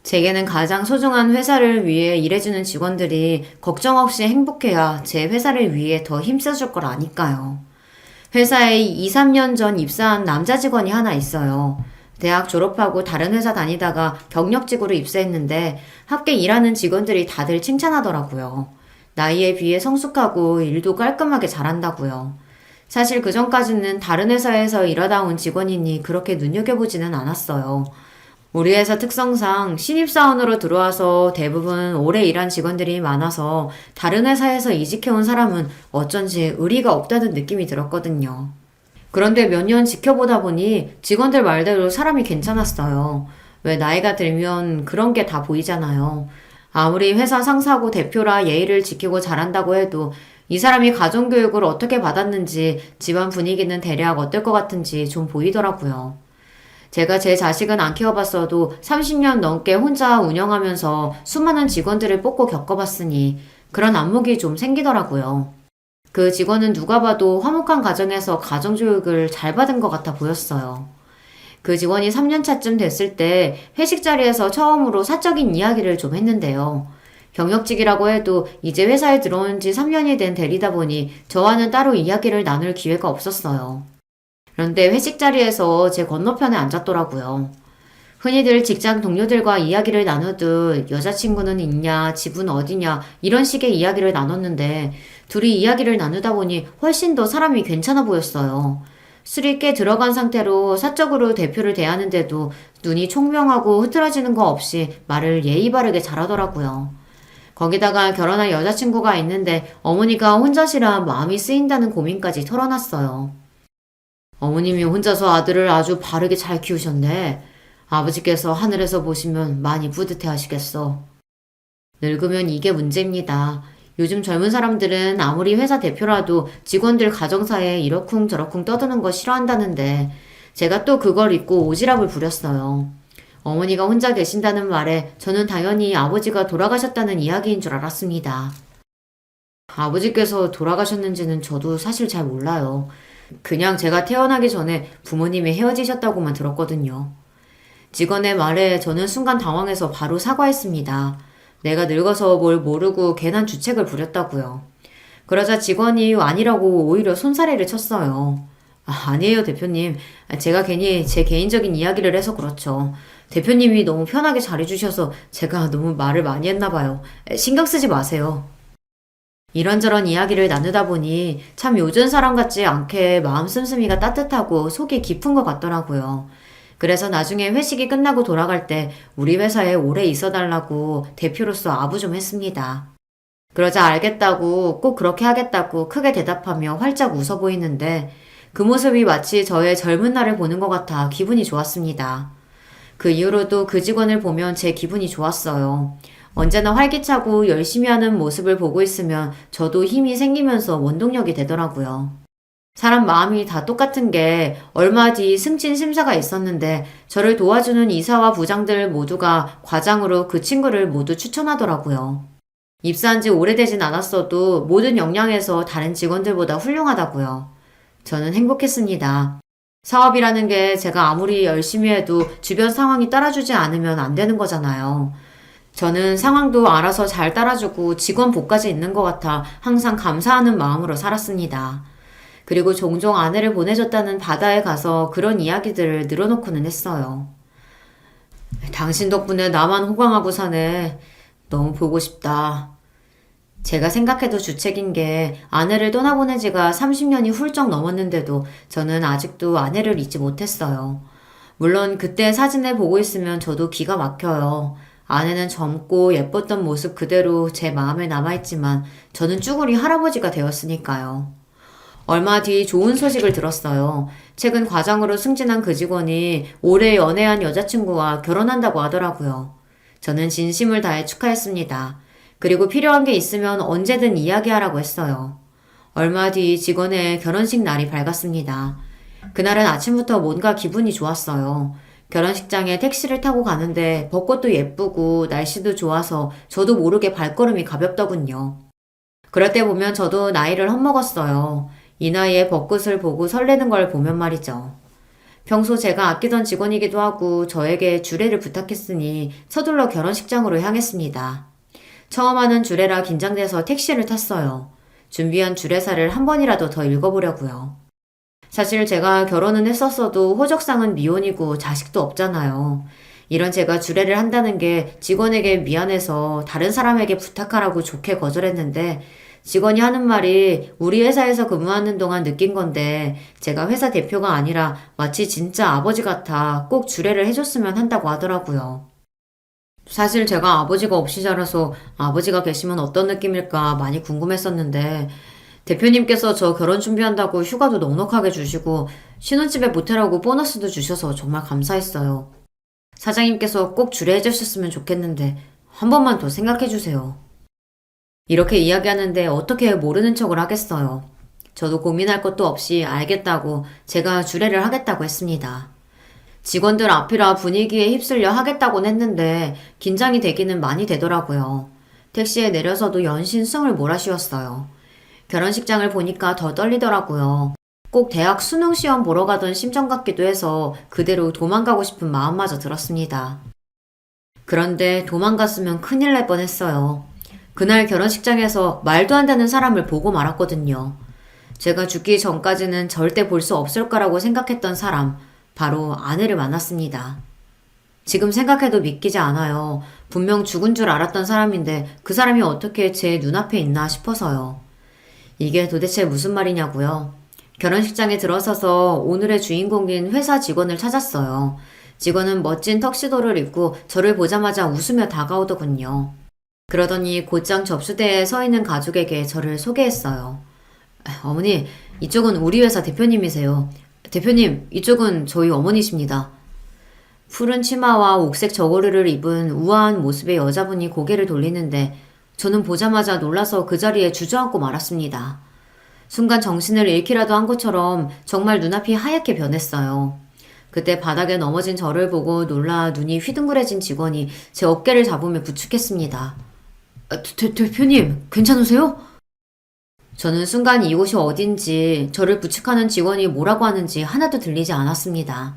제게는 가장 소중한 회사를 위해 일해주는 직원들이 걱정 없이 행복해야 제 회사를 위해 더 힘써줄 걸 아니까요. 회사에 2, 3년 전 입사한 남자 직원이 하나 있어요. 대학 졸업하고 다른 회사 다니다가 경력직으로 입사했는데 함께 일하는 직원들이 다들 칭찬하더라고요. 나이에 비해 성숙하고 일도 깔끔하게 잘한다고요. 사실 그 전까지는 다른 회사에서 일하다 온 직원이니 그렇게 눈여겨보지는 않았어요. 우리 회사 특성상 신입사원으로 들어와서 대부분 오래 일한 직원들이 많아서 다른 회사에서 이직해온 사람은 어쩐지 의리가 없다는 느낌이 들었거든요. 그런데 몇 년 지켜보다 보니 직원들 말대로 사람이 괜찮았어요. 왜 나이가 들면 그런 게 다 보이잖아요. 아무리 회사 상사고 대표라 예의를 지키고 잘한다고 해도 이 사람이 가정교육을 어떻게 받았는지 집안 분위기는 대략 어떨 것 같은지 좀 보이더라고요. 제가 제 자식은 안 키워봤어도 30년 넘게 혼자 운영하면서 수많은 직원들을 뽑고 겪어봤으니 그런 안목이 좀 생기더라고요. 그 직원은 누가 봐도 화목한 가정에서 가정교육을 잘 받은 것 같아 보였어요. 그 직원이 3년차쯤 됐을 때 회식 자리에서 처음으로 사적인 이야기를 좀 했는데요. 경력직이라고 해도 이제 회사에 들어온 지 3년이 된 대리다 보니 저와는 따로 이야기를 나눌 기회가 없었어요. 그런데 회식 자리에서 제 건너편에 앉았더라고요. 흔히들 직장 동료들과 이야기를 나누듯 여자친구는 있냐, 집은 어디냐 이런 식의 이야기를 나눴는데 둘이 이야기를 나누다 보니 훨씬 더 사람이 괜찮아 보였어요. 술이 꽤 들어간 상태로 사적으로 대표를 대하는데도 눈이 총명하고 흐트러지는 거 없이 말을 예의 바르게 잘하더라고요. 거기다가 결혼할 여자친구가 있는데 어머니가 혼자시라 마음이 쓰인다는 고민까지 털어놨어요. 어머님이 혼자서 아들을 아주 바르게 잘 키우셨네. 아버지께서 하늘에서 보시면 많이 뿌듯해 하시겠어. 늙으면 이게 문제입니다. 요즘 젊은 사람들은 아무리 회사 대표라도 직원들 가정사에 이러쿵저러쿵 떠드는 거 싫어한다는데 제가 또 그걸 잊고 오지랖을 부렸어요. 어머니가 혼자 계신다는 말에 저는 당연히 아버지가 돌아가셨다는 이야기인 줄 알았습니다. 아버지께서 돌아가셨는지는 저도 사실 잘 몰라요. 그냥 제가 태어나기 전에 부모님이 헤어지셨다고만 들었거든요. 직원의 말에 저는 순간 당황해서 바로 사과했습니다. 내가 늙어서 뭘 모르고 괜한 주책을 부렸다고요. 그러자 직원이 아니라고 오히려 손사래를 쳤어요. 아니에요, 대표님. 제가 괜히 제 개인적인 이야기를 해서 그렇죠. 대표님이 너무 편하게 잘해주셔서 제가 너무 말을 많이 했나 봐요. 신경 쓰지 마세요. 이런저런 이야기를 나누다 보니 참 요즘 사람 같지 않게 마음 씀씀이가 따뜻하고 속이 깊은 것 같더라고요. 그래서 나중에 회식이 끝나고 돌아갈 때 우리 회사에 오래 있어달라고 대표로서 아부 좀 했습니다. 그러자 알겠다고 꼭 그렇게 하겠다고 크게 대답하며 활짝 웃어 보이는데 그 모습이 마치 저의 젊은 날을 보는 것 같아 기분이 좋았습니다. 그 이후로도 그 직원을 보면 제 기분이 좋았어요. 언제나 활기차고 열심히 하는 모습을 보고 있으면 저도 힘이 생기면서 원동력이 되더라고요. 사람 마음이 다 똑같은 게 얼마 뒤 승진 심사가 있었는데 저를 도와주는 이사와 부장들 모두가 과장으로 그 친구를 모두 추천하더라고요. 입사한 지 오래되진 않았어도 모든 역량에서 다른 직원들보다 훌륭하다고요. 저는 행복했습니다. 사업이라는 게 제가 아무리 열심히 해도 주변 상황이 따라주지 않으면 안 되는 거잖아요. 저는 상황도 알아서 잘 따라주고 직원 복까지 있는 것 같아 항상 감사하는 마음으로 살았습니다. 그리고 종종 아내를 보내줬다는 바다에 가서 그런 이야기들을 늘어놓고는 했어요. 당신 덕분에 나만 호강하고 사네. 너무 보고 싶다. 제가 생각해도 주책인 게 아내를 떠나보낸 지가 30년이 훌쩍 넘었는데도 저는 아직도 아내를 잊지 못했어요. 물론 그때 사진을 보고 있으면 저도 기가 막혀요. 아내는 젊고 예뻤던 모습 그대로 제 마음에 남아있지만 저는 쭈구리 할아버지가 되었으니까요. 얼마 뒤 좋은 소식을 들었어요. 최근 과장으로 승진한 그 직원이 올해 연애한 여자친구와 결혼한다고 하더라고요. 저는 진심을 다해 축하했습니다. 그리고 필요한 게 있으면 언제든 이야기하라고 했어요. 얼마 뒤 직원의 결혼식 날이 밝았습니다. 그날은 아침부터 뭔가 기분이 좋았어요. 결혼식장에 택시를 타고 가는데 벚꽃도 예쁘고 날씨도 좋아서 저도 모르게 발걸음이 가볍더군요. 그럴 때 보면 저도 나이를 헛먹었어요. 이 나이에 벚꽃을 보고 설레는 걸 보면 말이죠. 평소 제가 아끼던 직원이기도 하고 저에게 주례를 부탁했으니 서둘러 결혼식장으로 향했습니다. 처음 하는 주례라 긴장돼서 택시를 탔어요. 준비한 주례사를 한 번이라도 더 읽어보려고요. 사실 제가 결혼은 했었어도 호적상은 미혼이고 자식도 없잖아요. 이런 제가 주례를 한다는 게 직원에게 미안해서 다른 사람에게 부탁하라고 좋게 거절했는데 직원이 하는 말이 우리 회사에서 근무하는 동안 느낀 건데 제가 회사 대표가 아니라 마치 진짜 아버지 같아 꼭 주례를 해줬으면 한다고 하더라고요. 사실 제가 아버지가 없이 자라서 아버지가 계시면 어떤 느낌일까 많이 궁금했었는데 대표님께서 저 결혼 준비한다고 휴가도 넉넉하게 주시고 신혼집에 모텔하고 보너스도 주셔서 정말 감사했어요. 사장님께서 꼭 주례해 주셨으면 좋겠는데 한 번만 더 생각해 주세요. 이렇게 이야기하는데 어떻게 모르는 척을 하겠어요. 저도 고민할 것도 없이 알겠다고 제가 주례를 하겠다고 했습니다. 직원들 앞이라 분위기에 휩쓸려 하겠다곤 했는데 긴장이 되기는 많이 되더라고요. 택시에 내려서도 연신 숨을 몰아쉬었어요. 결혼식장을 보니까 더 떨리더라고요. 꼭 대학 수능 시험 보러 가던 심정 같기도 해서 그대로 도망가고 싶은 마음마저 들었습니다. 그런데 도망갔으면 큰일 날 뻔했어요. 그날 결혼식장에서 말도 안 되는 사람을 보고 말았거든요. 제가 죽기 전까지는 절대 볼 수 없을 거라고 생각했던 사람, 바로 아내를 만났습니다. 지금 생각해도 믿기지 않아요. 분명 죽은 줄 알았던 사람인데 그 사람이 어떻게 제 눈앞에 있나 싶어서요. 이게 도대체 무슨 말이냐고요. 결혼식장에 들어서서 오늘의 주인공인 회사 직원을 찾았어요. 직원은 멋진 턱시도를 입고 저를 보자마자 웃으며 다가오더군요. 그러더니 곧장 접수대에 서 있는 가족에게 저를 소개했어요. 어머니, 이쪽은 우리 회사 대표님이세요. 대표님, 이쪽은 저희 어머니십니다. 푸른 치마와 옥색 저고리를 입은 우아한 모습의 여자분이 고개를 돌리는데 저는 보자마자 놀라서 그 자리에 주저앉고 말았습니다. 순간 정신을 잃기라도 한 것처럼 정말 눈앞이 하얗게 변했어요. 그때 바닥에 넘어진 저를 보고 놀라 눈이 휘둥그레진 직원이 제 어깨를 잡으며 부축했습니다. 대표님, 괜찮으세요? 저는 순간 이곳이 어딘지 저를 부축하는 직원이 뭐라고 하는지 하나도 들리지 않았습니다.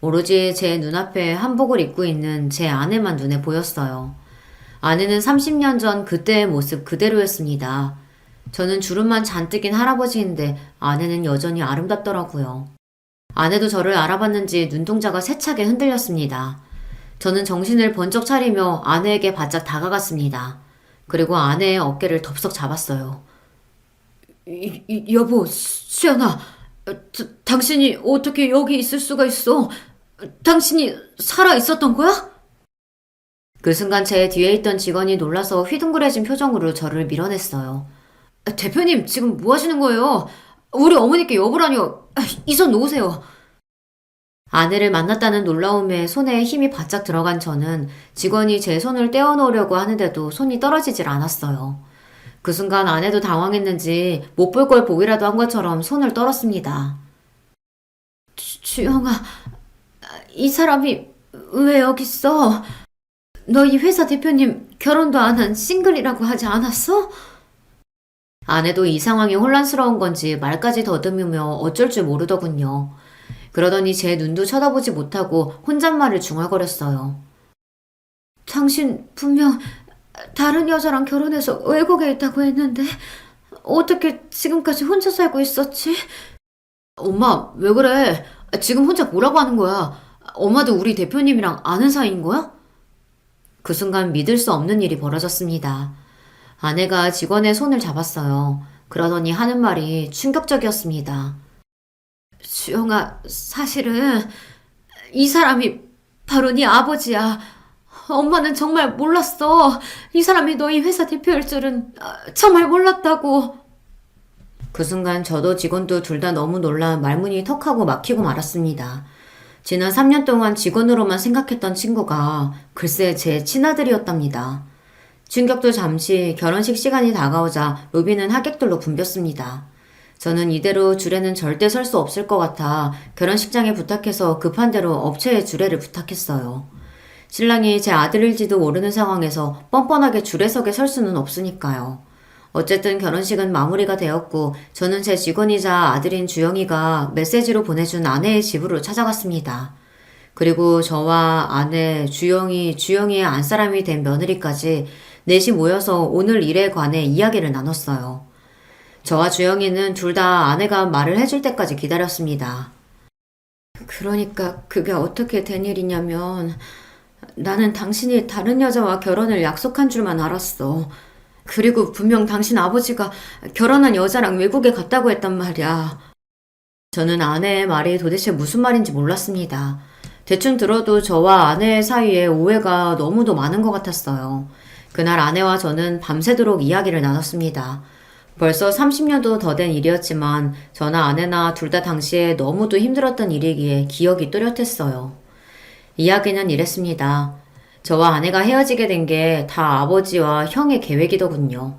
오로지 제 눈앞에 한복을 입고 있는 제 아내만 눈에 보였어요. 아내는 30년 전 그때의 모습 그대로였습니다. 저는 주름만 잔뜩인 할아버지인데 아내는 여전히 아름답더라고요. 아내도 저를 알아봤는지 눈동자가 세차게 흔들렸습니다. 저는 정신을 번쩍 차리며 아내에게 바짝 다가갔습니다. 그리고 아내의 어깨를 덥석 잡았어요. 여보, 수연아, 당신이 어떻게 여기 있을 수가 있어? 당신이 살아 있었던 거야? 그 순간 제 뒤에 있던 직원이 놀라서 휘둥그레진 표정으로 저를 밀어냈어요. 대표님, 지금 뭐 하시는 거예요? 우리 어머니께 여보라뇨. 이 손 놓으세요. 아내를 만났다는 놀라움에 손에 힘이 바짝 들어간 저는 직원이 제 손을 떼어놓으려고 하는데도 손이 떨어지질 않았어요. 그 순간 아내도 당황했는지 못 볼 걸 보기라도 한 것처럼 손을 떨었습니다. 주영아, 이 사람이 왜 여기 있어? 너희 회사 대표님 결혼도 안 한 싱글이라고 하지 않았어? 아내도 이 상황이 혼란스러운 건지 말까지 더듬으며 어쩔 줄 모르더군요. 그러더니 제 눈도 쳐다보지 못하고 혼잣말을 중얼거렸어요. 당신 분명 다른 여자랑 결혼해서 외국에 있다고 했는데 어떻게 지금까지 혼자 살고 있었지? 엄마, 왜 그래? 지금 혼자 뭐라고 하는 거야? 엄마도 우리 대표님이랑 아는 사이인 거야? 그 순간 믿을 수 없는 일이 벌어졌습니다. 아내가 직원의 손을 잡았어요. 그러더니 하는 말이 충격적이었습니다. 주영아, 사실은 이 사람이 바로 네 아버지야. 엄마는 정말 몰랐어. 이 사람이 너희 회사 대표일 줄은 정말 몰랐다고. 그 순간 저도 직원도 둘 다 너무 놀라 말문이 턱하고 막히고 말았습니다. 지난 3년 동안 직원으로만 생각했던 친구가 글쎄 제 친아들이었답니다. 충격도 잠시 결혼식 시간이 다가오자 로비는 하객들로 붐볐습니다. 저는 이대로 줄에는 절대 설 수 없을 것 같아 결혼식장에 부탁해서 급한 대로 업체에 주례를 부탁했어요. 신랑이 제 아들일지도 모르는 상황에서 뻔뻔하게 줄에서게 설 수는 없으니까요. 어쨌든 결혼식은 마무리가 되었고 저는 제 직원이자 아들인 주영이가 메시지로 보내준 아내의 집으로 찾아갔습니다. 그리고 저와 아내, 주영이의 안사람이 된 며느리까지 넷이 모여서 오늘 일에 관해 이야기를 나눴어요. 저와 주영이는 둘 다 아내가 말을 해줄 때까지 기다렸습니다. 그러니까 그게 어떻게 된 일이냐면 나는 당신이 다른 여자와 결혼을 약속한 줄만 알았어. 그리고 분명 당신 아버지가 결혼한 여자랑 외국에 갔다고 했단 말이야. 저는 아내의 말이 도대체 무슨 말인지 몰랐습니다. 대충 들어도 저와 아내의 사이에 오해가 너무도 많은 것 같았어요. 그날 아내와 저는 밤새도록 이야기를 나눴습니다. 벌써 30년도 더 된 일이었지만 저나 아내나 둘 다 당시에 너무도 힘들었던 일이기에 기억이 또렷했어요. 이야기는 이랬습니다. 저와 아내가 헤어지게 된 게 다 아버지와 형의 계획이더군요.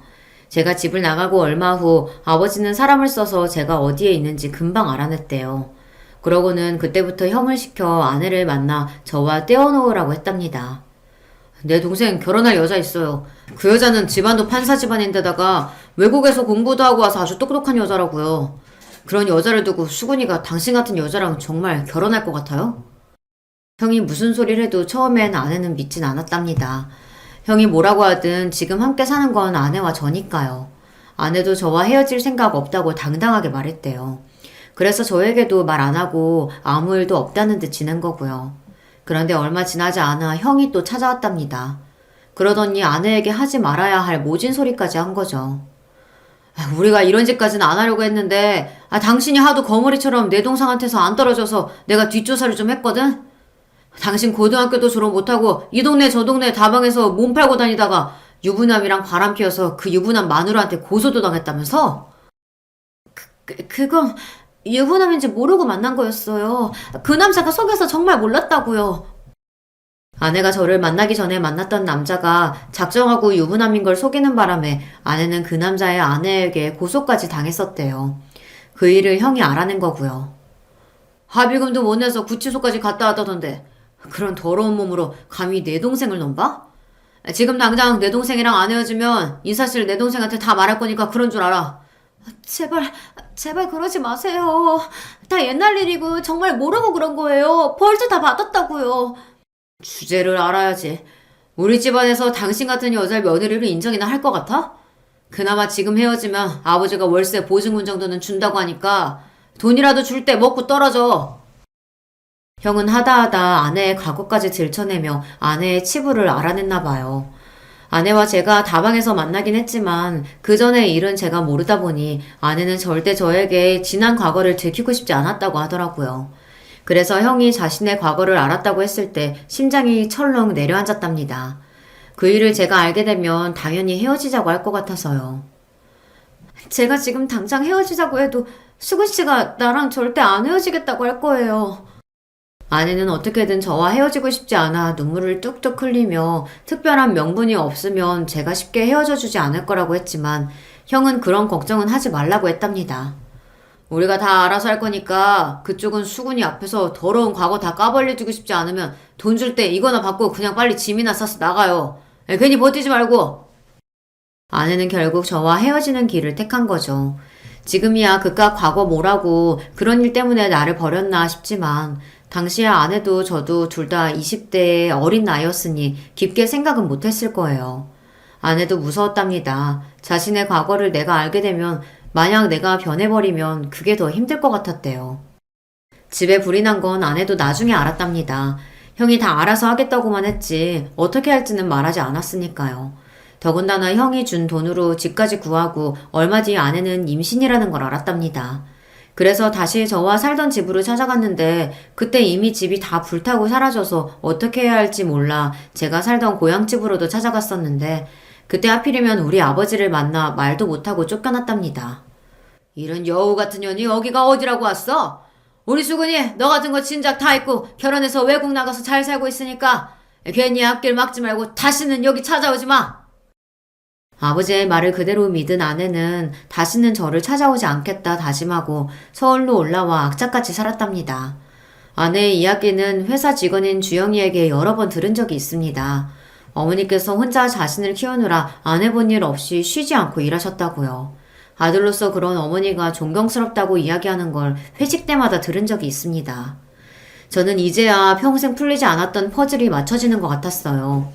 제가 집을 나가고 얼마 후 아버지는 사람을 써서 제가 어디에 있는지 금방 알아냈대요. 그러고는 그때부터 형을 시켜 아내를 만나 저와 떼어놓으라고 했답니다. 내 동생 결혼할 여자 있어요. 그 여자는 집안도 판사 집안인데다가 외국에서 공부도 하고 와서 아주 똑똑한 여자라고요. 그런 여자를 두고 수근이가 당신 같은 여자랑 정말 결혼할 것 같아요? 형이 무슨 소리를 해도 처음엔 아내는 믿진 않았답니다. 형이 뭐라고 하든 지금 함께 사는 건 아내와 저니까요. 아내도 저와 헤어질 생각 없다고 당당하게 말했대요. 그래서 저에게도 말 안 하고 아무 일도 없다는 듯 지낸 거고요. 그런데 얼마 지나지 않아 형이 또 찾아왔답니다. 그러더니 아내에게 하지 말아야 할 모진 소리까지 한 거죠. 우리가 이런 짓까지는 안 하려고 했는데 당신이 하도 거머리처럼 내 동생한테서 안 떨어져서 내가 뒷조사를 좀 했거든? 당신 고등학교도 졸업 못하고 이 동네 저 동네 다방에서 몸 팔고 다니다가 유부남이랑 바람 피워서 그 유부남 마누라한테 고소도 당했다면서? 그건 유부남인지 모르고 만난 거였어요. 그 남자가 속여서 정말 몰랐다고요. 아내가 저를 만나기 전에 만났던 남자가 작정하고 유부남인 걸 속이는 바람에 아내는 그 남자의 아내에게 고소까지 당했었대요. 그 일을 형이 알아낸 거고요. 합의금도 못 내서 구치소까지 갔다 왔다던데 그런 더러운 몸으로 감히 내 동생을 넘봐? 지금 당장 내 동생이랑 안 헤어지면 이 사실 내 동생한테 다 말할 거니까 그런 줄 알아. 제발 그러지 마세요. 다 옛날 일이고 정말 모르고 그런 거예요. 벌써 다 받았다고요. 주제를 알아야지. 우리 집안에서 당신 같은 여자의 며느리를 인정이나 할 것 같아? 그나마 지금 헤어지면 아버지가 월세 보증금 정도는 준다고 하니까 돈이라도 줄 때 먹고 떨어져. 형은 하다하다 아내의 과거까지 들춰내며 아내의 치부를 알아냈나 봐요. 아내와 제가 다방에서 만나긴 했지만 그 전의 일은 제가 모르다 보니 아내는 절대 저에게 지난 과거를 들키고 싶지 않았다고 하더라고요. 그래서 형이 자신의 과거를 알았다고 했을 때 심장이 철렁 내려앉았답니다. 그 일을 제가 알게 되면 당연히 헤어지자고 할 것 같아서요. 제가 지금 당장 헤어지자고 해도 수근 씨가 나랑 절대 안 헤어지겠다고 할 거예요. 아내는 어떻게든 저와 헤어지고 싶지 않아 눈물을 뚝뚝 흘리며 특별한 명분이 없으면 제가 쉽게 헤어져 주지 않을 거라고 했지만 형은 그런 걱정은 하지 말라고 했답니다. 우리가 다 알아서 할 거니까 그쪽은 수근이 앞에서 더러운 과거 다 까발려주고 싶지 않으면 돈 줄 때 이거나 받고 그냥 빨리 짐이나 싸서 나가요. 괜히 버티지 말고. 아내는 결국 저와 헤어지는 길을 택한 거죠. 지금이야 그깟 과거 뭐라고 그런 일 때문에 나를 버렸나 싶지만 당시에 아내도 저도 둘 다 20대의 어린 나이였으니 깊게 생각은 못했을 거예요. 아내도 무서웠답니다. 자신의 과거를 내가 알게 되면 만약 내가 변해버리면 그게 더 힘들 것 같았대요. 집에 불이 난 건 아내도 나중에 알았답니다. 형이 다 알아서 하겠다고만 했지 어떻게 할지는 말하지 않았으니까요. 더군다나 형이 준 돈으로 집까지 구하고 얼마 뒤 아내는 임신이라는 걸 알았답니다. 그래서 다시 저와 살던 집으로 찾아갔는데 그때 이미 집이 다 불타고 사라져서 어떻게 해야 할지 몰라 제가 살던 고향집으로도 찾아갔었는데 그때 하필이면 우리 아버지를 만나 말도 못하고 쫓겨났답니다. 이런 여우 같은 년이 여기가 어디라고 왔어? 우리 수근이 너 같은 거 진작 다 했고 결혼해서 외국 나가서 잘 살고 있으니까 괜히 앞길 막지 말고 다시는 여기 찾아오지 마. 아버지의 말을 그대로 믿은 아내는 다시는 저를 찾아오지 않겠다 다짐하고 서울로 올라와 악착같이 살았답니다. 아내의 이야기는 회사 직원인 주영이에게 여러 번 들은 적이 있습니다. 어머니께서 혼자 자신을 키우느라 안 해본 일 없이 쉬지 않고 일하셨다고요. 아들로서 그런 어머니가 존경스럽다고 이야기하는 걸 회식 때마다 들은 적이 있습니다. 저는 이제야 평생 풀리지 않았던 퍼즐이 맞춰지는 것 같았어요.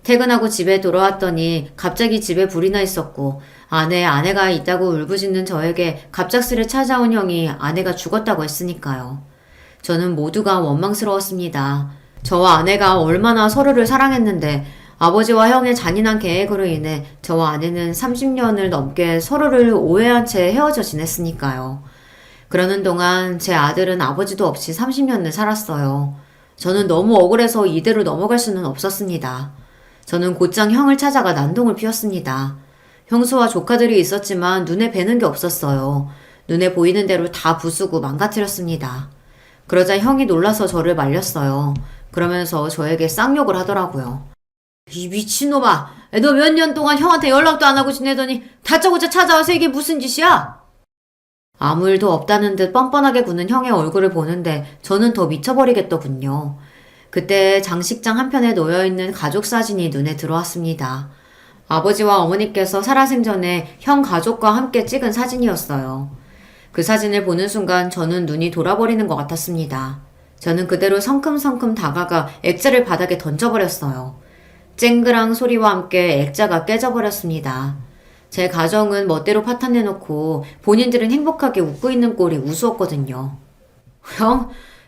퇴근하고 집에 돌아왔더니 갑자기 집에 불이 나 있었고 아내가 있다고 울부짖는 저에게 갑작스레 찾아온 형이 아내가 죽었다고 했으니까요. 저는 모두가 원망스러웠습니다. 저와 아내가 얼마나 서로를 사랑했는데 아버지와 형의 잔인한 계획으로 인해 저와 아내는 30년을 넘게 서로를 오해한 채 헤어져 지냈으니까요. 그러는 동안 제 아들은 아버지도 없이 30년을 살았어요. 저는 너무 억울해서 이대로 넘어갈 수는 없었습니다. 저는 곧장 형을 찾아가 난동을 피웠습니다. 형수와 조카들이 있었지만 눈에 뵈는 게 없었어요. 눈에 보이는 대로 다 부수고 망가뜨렸습니다. 그러자 형이 놀라서 저를 말렸어요. 그러면서 저에게 쌍욕을 하더라고요. 이 미친놈아! 너 몇 년 동안 형한테 연락도 안 하고 지내더니 다짜고짜 찾아와서 이게 무슨 짓이야? 아무 일도 없다는 듯 뻔뻔하게 구는 형의 얼굴을 보는데 저는 더 미쳐버리겠더군요. 그때 장식장 한편에 놓여있는 가족 사진이 눈에 들어왔습니다. 아버지와 어머니께서 살아생전에 형 가족과 함께 찍은 사진이었어요. 그 사진을 보는 순간 저는 눈이 돌아버리는 것 같았습니다. 저는 그대로 성큼성큼 다가가 액자를 바닥에 던져버렸어요. 쨍그랑 소리와 함께 액자가 깨져버렸습니다. 제 가정은 멋대로 파탄내놓고 본인들은 행복하게 웃고 있는 꼴이 우스웠거든요.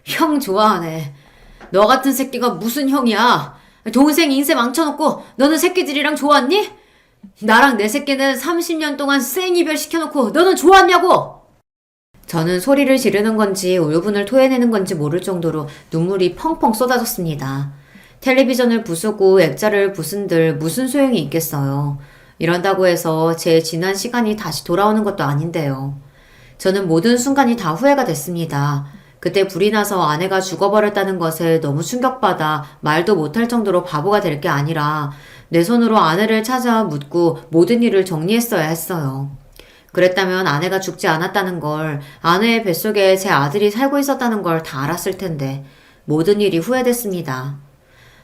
형 좋아하네. 너 같은 새끼가 무슨 형이야? 동생 인생 망쳐놓고 너는 새끼들이랑 좋았니? 나랑 내 새끼는 30년 동안 생이별 시켜놓고 너는 좋았냐고! 저는 소리를 지르는 건지 울분을 토해내는 건지 모를 정도로 눈물이 펑펑 쏟아졌습니다. 텔레비전을 부수고 액자를 부순들 무슨 소용이 있겠어요. 이런다고 해서 제 지난 시간이 다시 돌아오는 것도 아닌데요. 저는 모든 순간이 다 후회가 됐습니다. 그때 불이 나서 아내가 죽어버렸다는 것에 너무 충격받아 말도 못할 정도로 바보가 될 게 아니라 내 손으로 아내를 찾아 묻고 모든 일을 정리했어야 했어요. 그랬다면 아내가 죽지 않았다는 걸, 아내의 뱃속에 제 아들이 살고 있었다는 걸 다 알았을 텐데 모든 일이 후회됐습니다.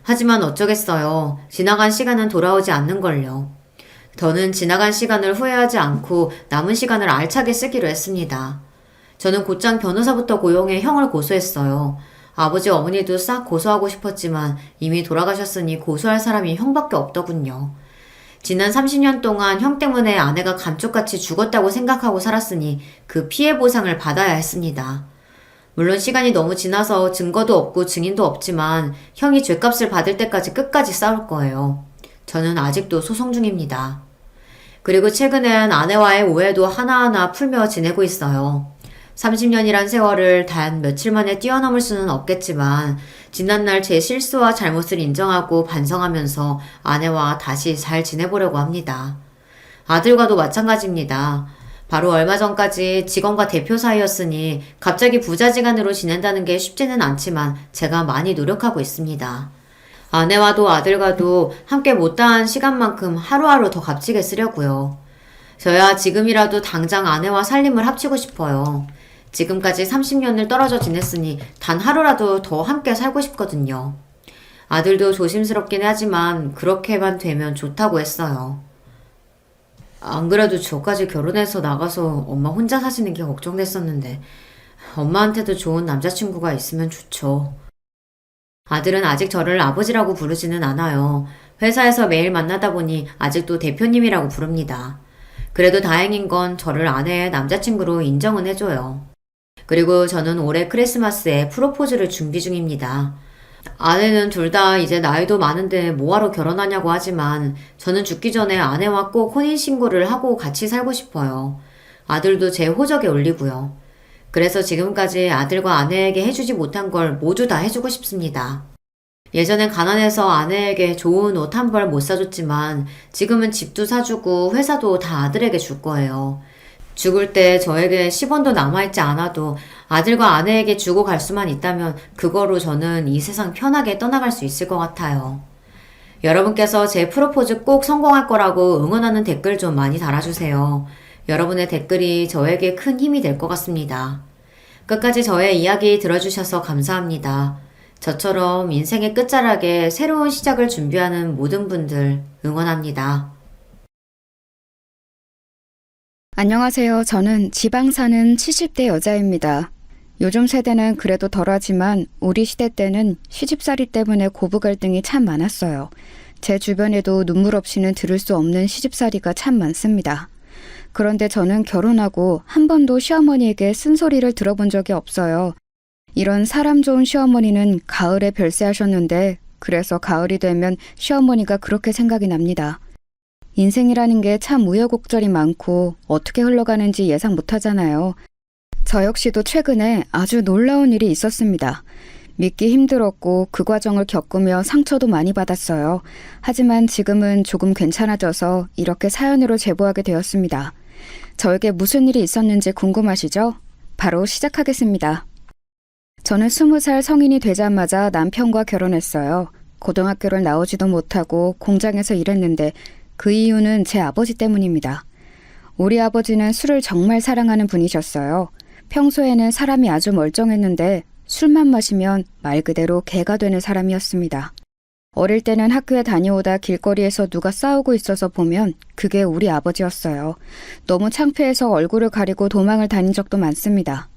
하지만 어쩌겠어요. 지나간 시간은 돌아오지 않는걸요. 저는 지나간 시간을 후회하지 않고 남은 시간을 알차게 쓰기로 했습니다. 저는 곧장 변호사부터 고용해 형을 고소했어요. 아버지 어머니도 싹 고소하고 싶었지만 이미 돌아가셨으니 고소할 사람이 형밖에 없더군요. 지난 30년 동안 형 때문에 아내가 감쪽같이 죽었다고 생각하고 살았으니 그 피해 보상을 받아야 했습니다. 물론 시간이 너무 지나서 증거도 없고 증인도 없지만 형이 죗값을 받을 때까지 끝까지 싸울 거예요. 저는 아직도 소송 중입니다. 그리고 최근엔 아내와의 오해도 하나하나 풀며 지내고 있어요. 30년이란 세월을 단 며칠 만에 뛰어넘을 수는 없겠지만 지난날 제 실수와 잘못을 인정하고 반성하면서 아내와 다시 잘 지내보려고 합니다. 아들과도 마찬가지입니다. 바로 얼마 전까지 직원과 대표 사이였으니 갑자기 부자지간으로 지낸다는 게 쉽지는 않지만 제가 많이 노력하고 있습니다. 아내와도 아들과도 함께 못다한 시간만큼 하루하루 더 값지게 쓰려고요. 저야 지금이라도 당장 아내와 살림을 합치고 싶어요. 지금까지 30년을 떨어져 지냈으니 단 하루라도 더 함께 살고 싶거든요. 아들도 조심스럽긴 하지만 그렇게만 되면 좋다고 했어요. 안 그래도 저까지 결혼해서 나가서 엄마 혼자 사시는 게 걱정됐었는데 엄마한테도 좋은 남자친구가 있으면 좋죠. 아들은 아직 저를 아버지라고 부르지는 않아요. 회사에서 매일 만나다 보니 아직도 대표님이라고 부릅니다. 그래도 다행인 건 저를 아내의 남자친구로 인정은 해줘요. 그리고 저는 올해 크리스마스에 프로포즈를 준비 중입니다. 아내는 둘 다 이제 나이도 많은데 뭐하러 결혼하냐고 하지만 저는 죽기 전에 아내와 꼭 혼인신고를 하고 같이 살고 싶어요. 아들도 제 호적에 올리고요. 그래서 지금까지 아들과 아내에게 해주지 못한 걸 모두 다 해주고 싶습니다. 예전엔 가난해서 아내에게 좋은 옷 한 벌 못 사줬지만 지금은 집도 사주고 회사도 다 아들에게 줄 거예요. 죽을 때 저에게 10원도 남아있지 않아도 아들과 아내에게 주고 갈 수만 있다면 그거로 저는 이 세상 편하게 떠나갈 수 있을 것 같아요. 여러분께서 제 프로포즈 꼭 성공할 거라고 응원하는 댓글 좀 많이 달아주세요. 여러분의 댓글이 저에게 큰 힘이 될 것 같습니다. 끝까지 저의 이야기 들어주셔서 감사합니다. 저처럼 인생의 끝자락에 새로운 시작을 준비하는 모든 분들 응원합니다. 안녕하세요. 저는 지방 사는 70대 여자입니다. 요즘 세대는 그래도 덜하지만 우리 시대 때는 시집살이 때문에 고부 갈등이 참 많았어요. 제 주변에도 눈물 없이는 들을 수 없는 시집살이가 참 많습니다. 그런데 저는 결혼하고 한 번도 시어머니에게 쓴소리를 들어본 적이 없어요. 이런 사람 좋은 시어머니는 가을에 별세하셨는데 그래서 가을이 되면 시어머니가 그렇게 생각이 납니다. 인생이라는 게 참 우여곡절이 많고 어떻게 흘러가는지 예상 못하잖아요. 저 역시도 최근에 아주 놀라운 일이 있었습니다. 믿기 힘들었고 그 과정을 겪으며 상처도 많이 받았어요. 하지만 지금은 조금 괜찮아져서 이렇게 사연으로 제보하게 되었습니다. 저에게 무슨 일이 있었는지 궁금하시죠? 바로 시작하겠습니다. 저는 20살 성인이 되자마자 남편과 결혼했어요. 고등학교를 나오지도 못하고 공장에서 일했는데 그 이유는 제 아버지 때문입니다. 우리 아버지는 술을 정말 사랑하는 분이셨어요. 평소에는 사람이 아주 멀쩡했는데 술만 마시면 말 그대로 개가 되는 사람이었습니다. 어릴 때는 학교에 다녀오다 길거리에서 누가 싸우고 있어서 보면 그게 우리 아버지였어요. 너무 창피해서 얼굴을 가리고 도망을 다닌 적도 많습니다.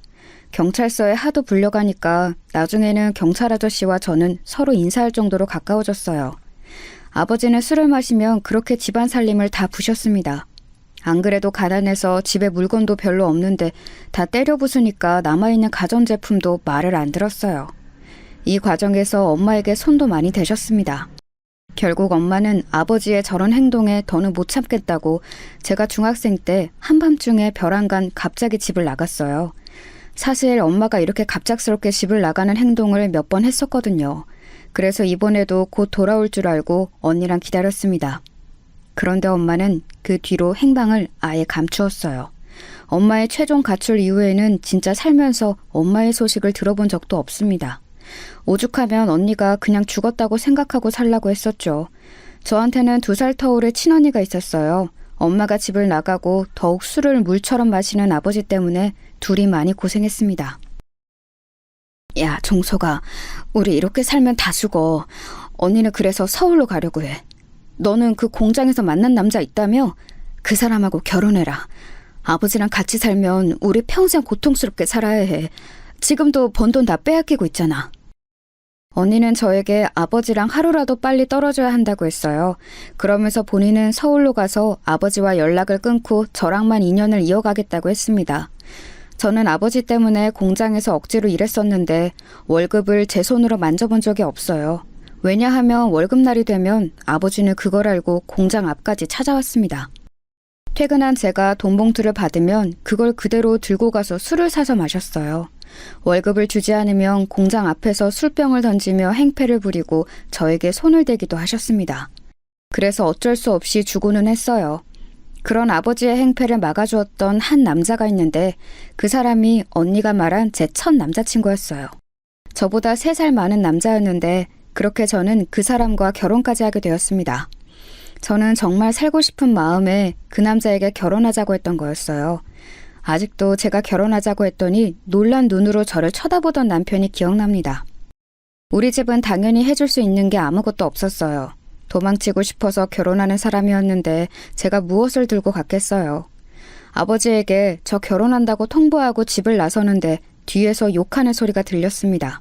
경찰서에 하도 불려가니까 나중에는 경찰 아저씨와 저는 서로 인사할 정도로 가까워졌어요. 아버지는 술을 마시면 그렇게 집안 살림을 다 부셨습니다. 안 그래도 가난해서 집에 물건도 별로 없는데 다 때려 부수니까 남아있는 가전제품도 말을 안 들었어요. 이 과정에서 엄마에게 손도 많이 대셨습니다. 결국 엄마는 아버지의 저런 행동에 더는 못 참겠다고 제가 중학생 때 한밤중에 벼랑간 갑자기 집을 나갔어요. 사실 엄마가 이렇게 갑작스럽게 집을 나가는 행동을 몇 번 했었거든요. 그래서 이번에도 곧 돌아올 줄 알고 언니랑 기다렸습니다. 그런데 엄마는 그 뒤로 행방을 아예 감추었어요. 엄마의 최종 가출 이후에는 진짜 살면서 엄마의 소식을 들어본 적도 없습니다. 오죽하면 언니가 그냥 죽었다고 생각하고 살라고 했었죠. 저한테는 2살 터울의 친언니가 있었어요. 엄마가 집을 나가고 더욱 술을 물처럼 마시는 아버지 때문에 둘이 많이 고생했습니다. 야, 종석아, 우리 이렇게 살면 다 죽어. 언니는 그래서 서울로 가려고 해. 너는 그 공장에서 만난 남자 있다며? 그 사람하고 결혼해라. 아버지랑 같이 살면 우리 평생 고통스럽게 살아야 해. 지금도 번 돈 다 빼앗기고 있잖아. 언니는 저에게 아버지랑 하루라도 빨리 떨어져야 한다고 했어요. 그러면서 본인은 서울로 가서 아버지와 연락을 끊고 저랑만 인연을 이어가겠다고 했습니다. 저는 아버지 때문에 공장에서 억지로 일했었는데 월급을 제 손으로 만져본 적이 없어요. 왜냐하면 월급날이 되면 아버지는 그걸 알고 공장 앞까지 찾아왔습니다. 퇴근한 제가 돈 봉투를 받으면 그걸 그대로 들고 가서 술을 사서 마셨어요. 월급을 주지 않으면 공장 앞에서 술병을 던지며 행패를 부리고 저에게 손을 대기도 하셨습니다. 그래서 어쩔 수 없이 주고는 했어요. 그런 아버지의 행패를 막아주었던 한 남자가 있는데 그 사람이 언니가 말한 제 첫 남자친구였어요. 저보다 3살 많은 남자였는데 그렇게 저는 그 사람과 결혼까지 하게 되었습니다. 저는 정말 살고 싶은 마음에 그 남자에게 결혼하자고 했던 거였어요. 아직도 제가 결혼하자고 했더니 놀란 눈으로 저를 쳐다보던 남편이 기억납니다. 우리 집은 당연히 해줄 수 있는 게 아무것도 없었어요. 도망치고 싶어서 결혼하는 사람이었는데 제가 무엇을 들고 갔겠어요. 아버지에게 저 결혼한다고 통보하고 집을 나서는데 뒤에서 욕하는 소리가 들렸습니다.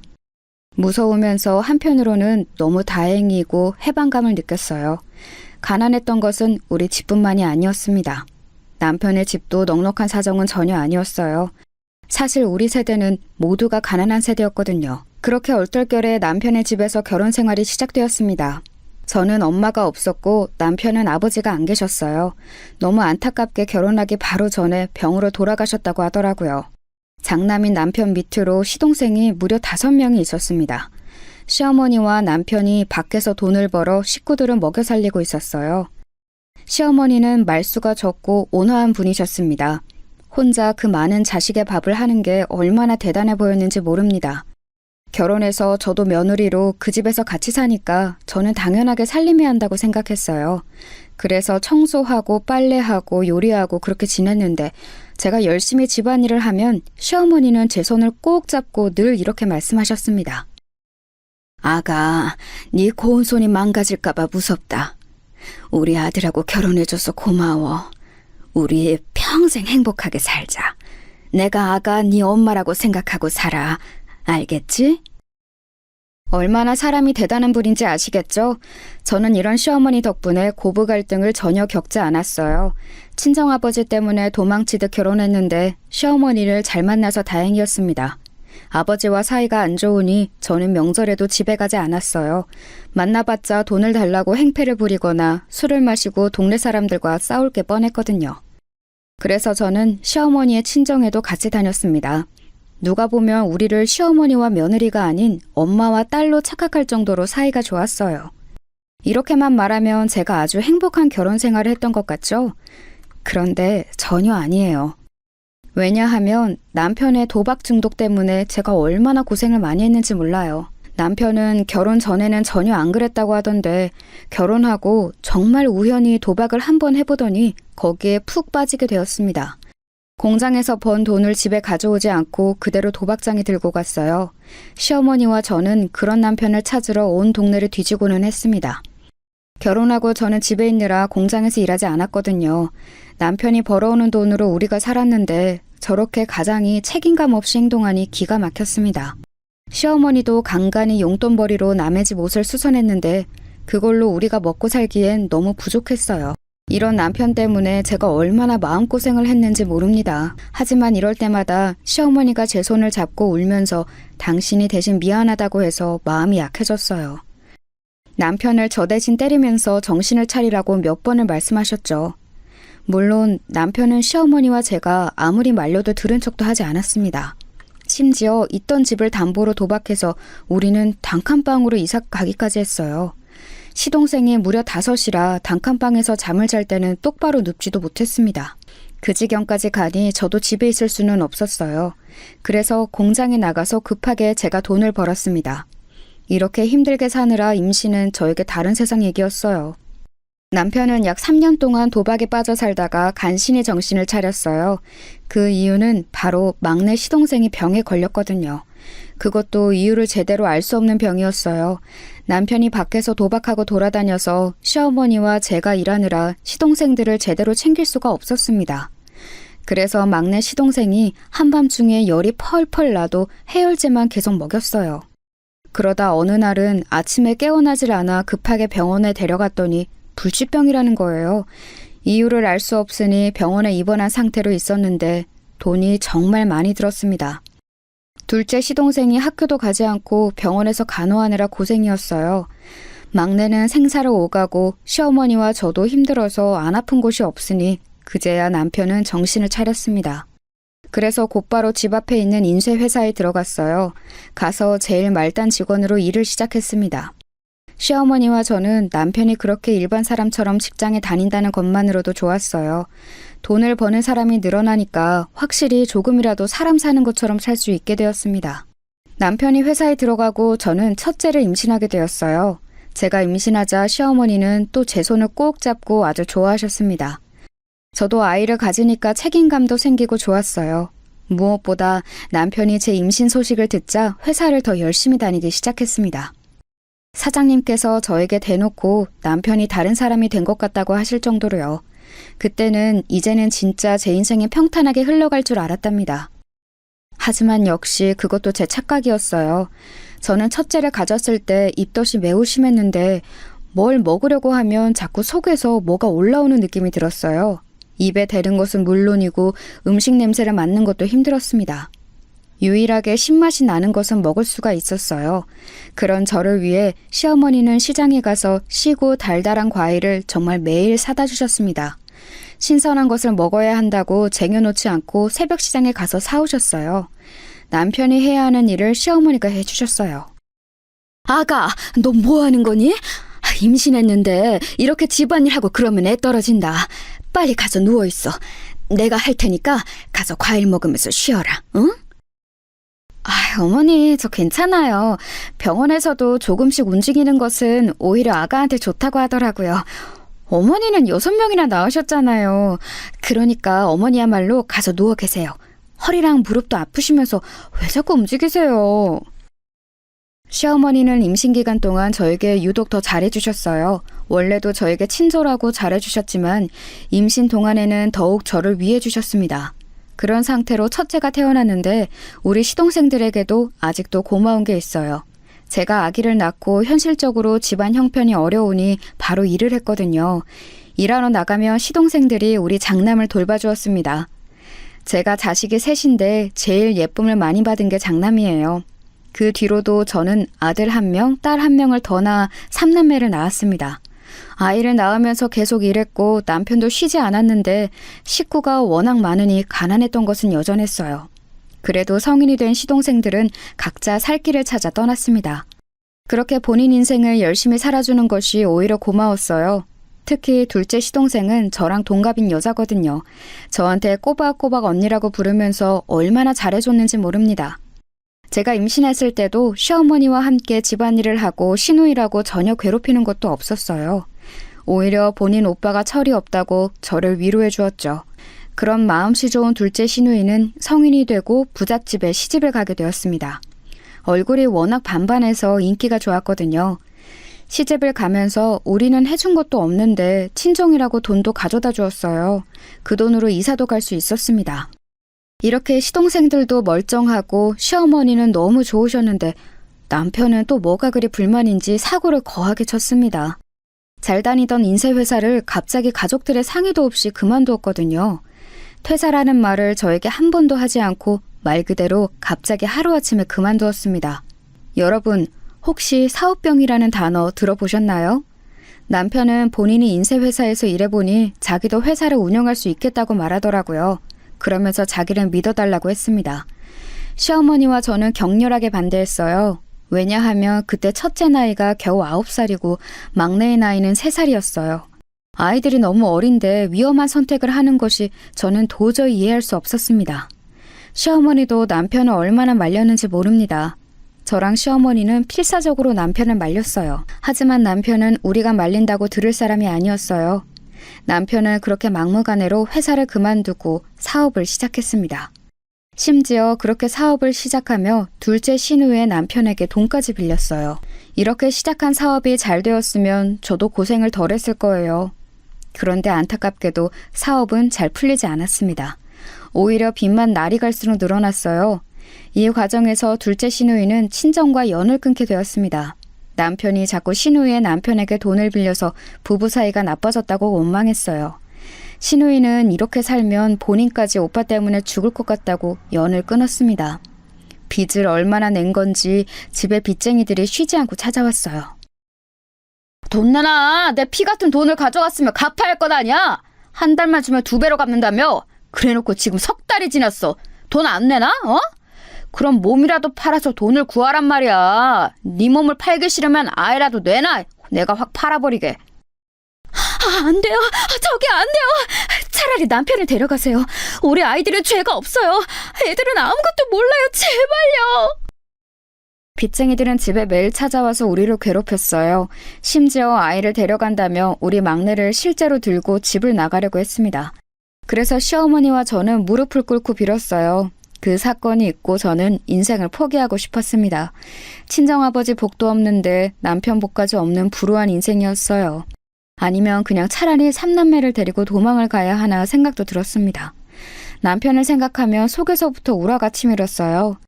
무서우면서 한편으로는 너무 다행이고 해방감을 느꼈어요. 가난했던 것은 우리 집뿐만이 아니었습니다. 남편의 집도 넉넉한 사정은 전혀 아니었어요. 사실 우리 세대는 모두가 가난한 세대였거든요. 그렇게 얼떨결에 남편의 집에서 결혼 생활이 시작되었습니다. 저는 엄마가 없었고 남편은 아버지가 안 계셨어요. 너무 안타깝게 결혼하기 바로 전에 병으로 돌아가셨다고 하더라고요. 장남인 남편 밑으로 시동생이 무려 5명이 있었습니다. 시어머니와 남편이 밖에서 돈을 벌어 식구들을 먹여 살리고 있었어요. 시어머니는 말수가 적고 온화한 분이셨습니다. 혼자 그 많은 자식의 밥을 하는 게 얼마나 대단해 보였는지 모릅니다. 결혼해서 저도 며느리로 그 집에서 같이 사니까 저는 당연하게 살림해야 한다고 생각했어요. 그래서 청소하고 빨래하고 요리하고 그렇게 지냈는데 제가 열심히 집안일을 하면 시어머니는 제 손을 꼭 잡고 늘 이렇게 말씀하셨습니다. 아가, 네 고운 손이 망가질까봐 무섭다. 우리 아들하고 결혼해줘서 고마워. 우리 평생 행복하게 살자. 내가 아가 네 엄마라고 생각하고 살아. 알겠지? 얼마나 사람이 대단한 분인지 아시겠죠? 저는 이런 시어머니 덕분에 고부 갈등을 전혀 겪지 않았어요. 친정아버지 때문에 도망치듯 결혼했는데 시어머니를 잘 만나서 다행이었습니다. 아버지와 사이가 안 좋으니 저는 명절에도 집에 가지 않았어요. 만나봤자 돈을 달라고 행패를 부리거나 술을 마시고 동네 사람들과 싸울 게 뻔했거든요. 그래서 저는 시어머니의 친정에도 같이 다녔습니다. 누가 보면 우리를 시어머니와 며느리가 아닌 엄마와 딸로 착각할 정도로 사이가 좋았어요. 이렇게만 말하면 제가 아주 행복한 결혼 생활을 했던 것 같죠? 그런데 전혀 아니에요. 왜냐하면 남편의 도박 중독 때문에 제가 얼마나 고생을 많이 했는지 몰라요. 남편은 결혼 전에는 전혀 안 그랬다고 하던데 결혼하고 정말 우연히 도박을 한번 해보더니 거기에 푹 빠지게 되었습니다. 공장에서 번 돈을 집에 가져오지 않고 그대로 도박장에 들고 갔어요. 시어머니와 저는 그런 남편을 찾으러 온 동네를 뒤지고는 했습니다. 결혼하고 저는 집에 있느라 공장에서 일하지 않았거든요. 남편이 벌어오는 돈으로 우리가 살았는데 저렇게 가장이 책임감 없이 행동하니 기가 막혔습니다. 시어머니도 간간히 용돈벌이로 남의 집 옷을 수선했는데 그걸로 우리가 먹고 살기엔 너무 부족했어요. 이런 남편 때문에 제가 얼마나 마음고생을 했는지 모릅니다. 하지만 이럴 때마다 시어머니가 제 손을 잡고 울면서 당신이 대신 미안하다고 해서 마음이 약해졌어요. 남편을 저 대신 때리면서 정신을 차리라고 몇 번을 말씀하셨죠. 물론 남편은 시어머니와 제가 아무리 말려도 들은 척도 하지 않았습니다. 심지어 있던 집을 담보로 도박해서 우리는 단칸방으로 이사 가기까지 했어요. 시동생이 무려 5이라 단칸방에서 잠을 잘 때는 똑바로 눕지도 못했습니다. 그 지경까지 가니 저도 집에 있을 수는 없었어요. 그래서 공장에 나가서 급하게 제가 돈을 벌었습니다. 이렇게 힘들게 사느라 임신은 저에게 다른 세상 얘기였어요. 남편은 약 3년 동안 도박에 빠져 살다가 간신히 정신을 차렸어요. 그 이유는 바로 막내 시동생이 병에 걸렸거든요. 그것도 이유를 제대로 알 수 없는 병이었어요. 남편이 밖에서 도박하고 돌아다녀서 시어머니와 제가 일하느라 시동생들을 제대로 챙길 수가 없었습니다. 그래서 막내 시동생이 한밤중에 열이 펄펄 나도 해열제만 계속 먹였어요. 그러다 어느 날은 아침에 깨어나질 않아 급하게 병원에 데려갔더니 불치병이라는 거예요. 이유를 알 수 없으니 병원에 입원한 상태로 있었는데 돈이 정말 많이 들었습니다. 둘째 시동생이 학교도 가지 않고 병원에서 간호하느라 고생이었어요. 막내는 생사로 오가고 시어머니와 저도 힘들어서 안 아픈 곳이 없으니 그제야 남편은 정신을 차렸습니다. 그래서 곧바로 집 앞에 있는 인쇄회사에 들어갔어요. 가서 제일 말단 직원으로 일을 시작했습니다. 시어머니와 저는 남편이 그렇게 일반 사람처럼 직장에 다닌다는 것만으로도 좋았어요. 돈을 버는 사람이 늘어나니까 확실히 조금이라도 사람 사는 것처럼 살 수 있게 되었습니다. 남편이 회사에 들어가고 저는 첫째를 임신하게 되었어요. 제가 임신하자 시어머니는 또 제 손을 꼭 잡고 아주 좋아하셨습니다. 저도 아이를 가지니까 책임감도 생기고 좋았어요. 무엇보다 남편이 제 임신 소식을 듣자 회사를 더 열심히 다니기 시작했습니다. 사장님께서 저에게 대놓고 남편이 다른 사람이 된 것 같다고 하실 정도로요. 그때는 이제는 진짜 제 인생이 평탄하게 흘러갈 줄 알았답니다. 하지만 역시 그것도 제 착각이었어요. 저는 첫째를 가졌을 때 입덧이 매우 심했는데 뭘 먹으려고 하면 자꾸 속에서 뭐가 올라오는 느낌이 들었어요. 입에 대는 것은 물론이고 음식 냄새를 맡는 것도 힘들었습니다. 유일하게 신맛이 나는 것은 먹을 수가 있었어요. 그런 저를 위해 시어머니는 시장에 가서 시고 달달한 과일을 정말 매일 사다 주셨습니다. 신선한 것을 먹어야 한다고 쟁여놓지 않고 새벽 시장에 가서 사오셨어요. 남편이 해야 하는 일을 시어머니가 해주셨어요. 아가, 너 뭐 하는 거니? 임신했는데 이렇게 집안일하고 그러면 애 떨어진다. 빨리 가서 누워있어. 내가 할 테니까 가서 과일 먹으면서 쉬어라, 응? 어머니, 저 괜찮아요. 병원에서도 조금씩 움직이는 것은 오히려 아가한테 좋다고 하더라고요. 어머니는 6명이나 낳으셨잖아요. 그러니까 어머니야말로 가서 누워 계세요. 허리랑 무릎도 아프시면서 왜 자꾸 움직이세요? 시어머니는 임신 기간 동안 저에게 유독 더 잘해주셨어요. 원래도 저에게 친절하고 잘해주셨지만 임신 동안에는 더욱 저를 위해주셨습니다. 그런 상태로 첫째가 태어났는데 우리 시동생들에게도 아직도 고마운 게 있어요. 제가 아기를 낳고 현실적으로 집안 형편이 어려우니 바로 일을 했거든요. 일하러 나가면 시동생들이 우리 장남을 돌봐주었습니다. 제가 자식이 셋인데 제일 예쁨을 많이 받은 게 장남이에요. 그 뒤로도 저는 아들 1명, 딸 1명을 더 낳아 3남매를 낳았습니다. 아이를 낳으면서 계속 일했고 남편도 쉬지 않았는데 식구가 워낙 많으니 가난했던 것은 여전했어요. 그래도 성인이 된 시동생들은 각자 살 길을 찾아 떠났습니다. 그렇게 본인 인생을 열심히 살아주는 것이 오히려 고마웠어요. 특히 둘째 시동생은 저랑 동갑인 여자거든요. 저한테 꼬박꼬박 언니라고 부르면서 얼마나 잘해줬는지 모릅니다. 제가 임신했을 때도 시어머니와 함께 집안일을 하고 시누이라고 전혀 괴롭히는 것도 없었어요. 오히려 본인 오빠가 철이 없다고 저를 위로해 주었죠. 그런 마음씨 좋은 둘째 시누이는 성인이 되고 부잣집에 시집을 가게 되었습니다. 얼굴이 워낙 반반해서 인기가 좋았거든요. 시집을 가면서 우리는 해준 것도 없는데 친정이라고 돈도 가져다 주었어요. 그 돈으로 이사도 갈 수 있었습니다. 이렇게 시동생들도 멀쩡하고 시어머니는 너무 좋으셨는데 남편은 또 뭐가 그리 불만인지 사고를 거하게 쳤습니다. 잘 다니던 인쇄회사를 갑자기 가족들의 상의도 없이 그만두었거든요. 퇴사라는 말을 저에게 한 번도 하지 않고 말 그대로 갑자기 하루아침에 그만두었습니다. 여러분, 혹시 사업병이라는 단어 들어보셨나요? 남편은 본인이 인쇄회사에서 일해보니 자기도 회사를 운영할 수 있겠다고 말하더라고요. 그러면서 자기를 믿어달라고 했습니다. 시어머니와 저는 격렬하게 반대했어요. 왜냐하면 그때 첫째 나이가 겨우 9살이고 막내의 나이는 3살이었어요. 아이들이 너무 어린데 위험한 선택을 하는 것이 저는 도저히 이해할 수 없었습니다. 시어머니도 남편을 얼마나 말렸는지 모릅니다. 저랑 시어머니는 필사적으로 남편을 말렸어요. 하지만 남편은 우리가 말린다고 들을 사람이 아니었어요. 남편은 그렇게 막무가내로 회사를 그만두고 사업을 시작했습니다. 심지어 그렇게 사업을 시작하며 둘째 시누이의 남편에게 돈까지 빌렸어요. 이렇게 시작한 사업이 잘 되었으면 저도 고생을 덜 했을 거예요. 그런데 안타깝게도 사업은 잘 풀리지 않았습니다. 오히려 빚만 날이 갈수록 늘어났어요. 이 과정에서 둘째 시누이는 친정과 연을 끊게 되었습니다. 남편이 자꾸 시누이의 남편에게 돈을 빌려서 부부 사이가 나빠졌다고 원망했어요. 시누이는 이렇게 살면 본인까지 오빠 때문에 죽을 것 같다고 연을 끊었습니다. 빚을 얼마나 낸 건지 집에 빚쟁이들이 쉬지 않고 찾아왔어요. 돈 내놔! 내 피 같은 돈을 가져갔으면 갚아야 할 것 아니야! 한 달만 주면 2배로 갚는다며? 그래놓고 지금 3달이 지났어. 돈 안 내나? 어? 그럼 몸이라도 팔아서 돈을 구하란 말이야. 네 몸을 팔기 싫으면 아이라도 내놔. 내가 확 팔아버리게. 안 돼요. 저기 안 돼요. 차라리 남편을 데려가세요. 우리 아이들은 죄가 없어요. 애들은 아무것도 몰라요. 제발요. 빚쟁이들은 집에 매일 찾아와서 우리를 괴롭혔어요. 심지어 아이를 데려간다며 우리 막내를 실제로 들고 집을 나가려고 했습니다. 그래서 시어머니와 저는 무릎을 꿇고 빌었어요. 그 사건이 있고 저는 인생을 포기하고 싶었습니다. 친정아버지 복도 없는데 남편 복까지 없는 불우한 인생이었어요. 아니면 그냥 차라리 삼남매를 데리고 도망을 가야 하나 생각도 들었습니다. 남편을 생각하며 속에서부터 우라가 치밀었어요.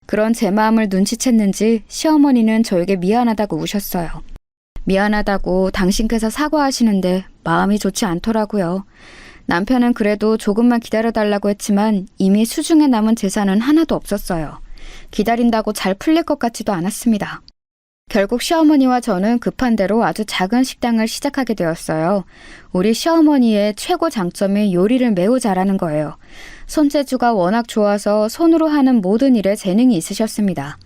그런 제 마음을 눈치챘는지 시어머니는 저에게 미안하다고 우셨어요. 미안하다고 당신께서 사과하시는데 마음이 좋지 않더라고요. 남편은 그래도 조금만 기다려달라고 했지만 이미 수중에 남은 재산은 하나도 없었어요. 기다린다고 잘 풀릴 것 같지도 않았습니다. 결국 시어머니와 저는 급한 대로 아주 작은 식당을 시작하게 되었어요. 우리 시어머니의 최고 장점이 요리를 매우 잘하는 거예요. 손재주가 워낙 좋아서 손으로 하는 모든 일에 재능이 있으셨습니다.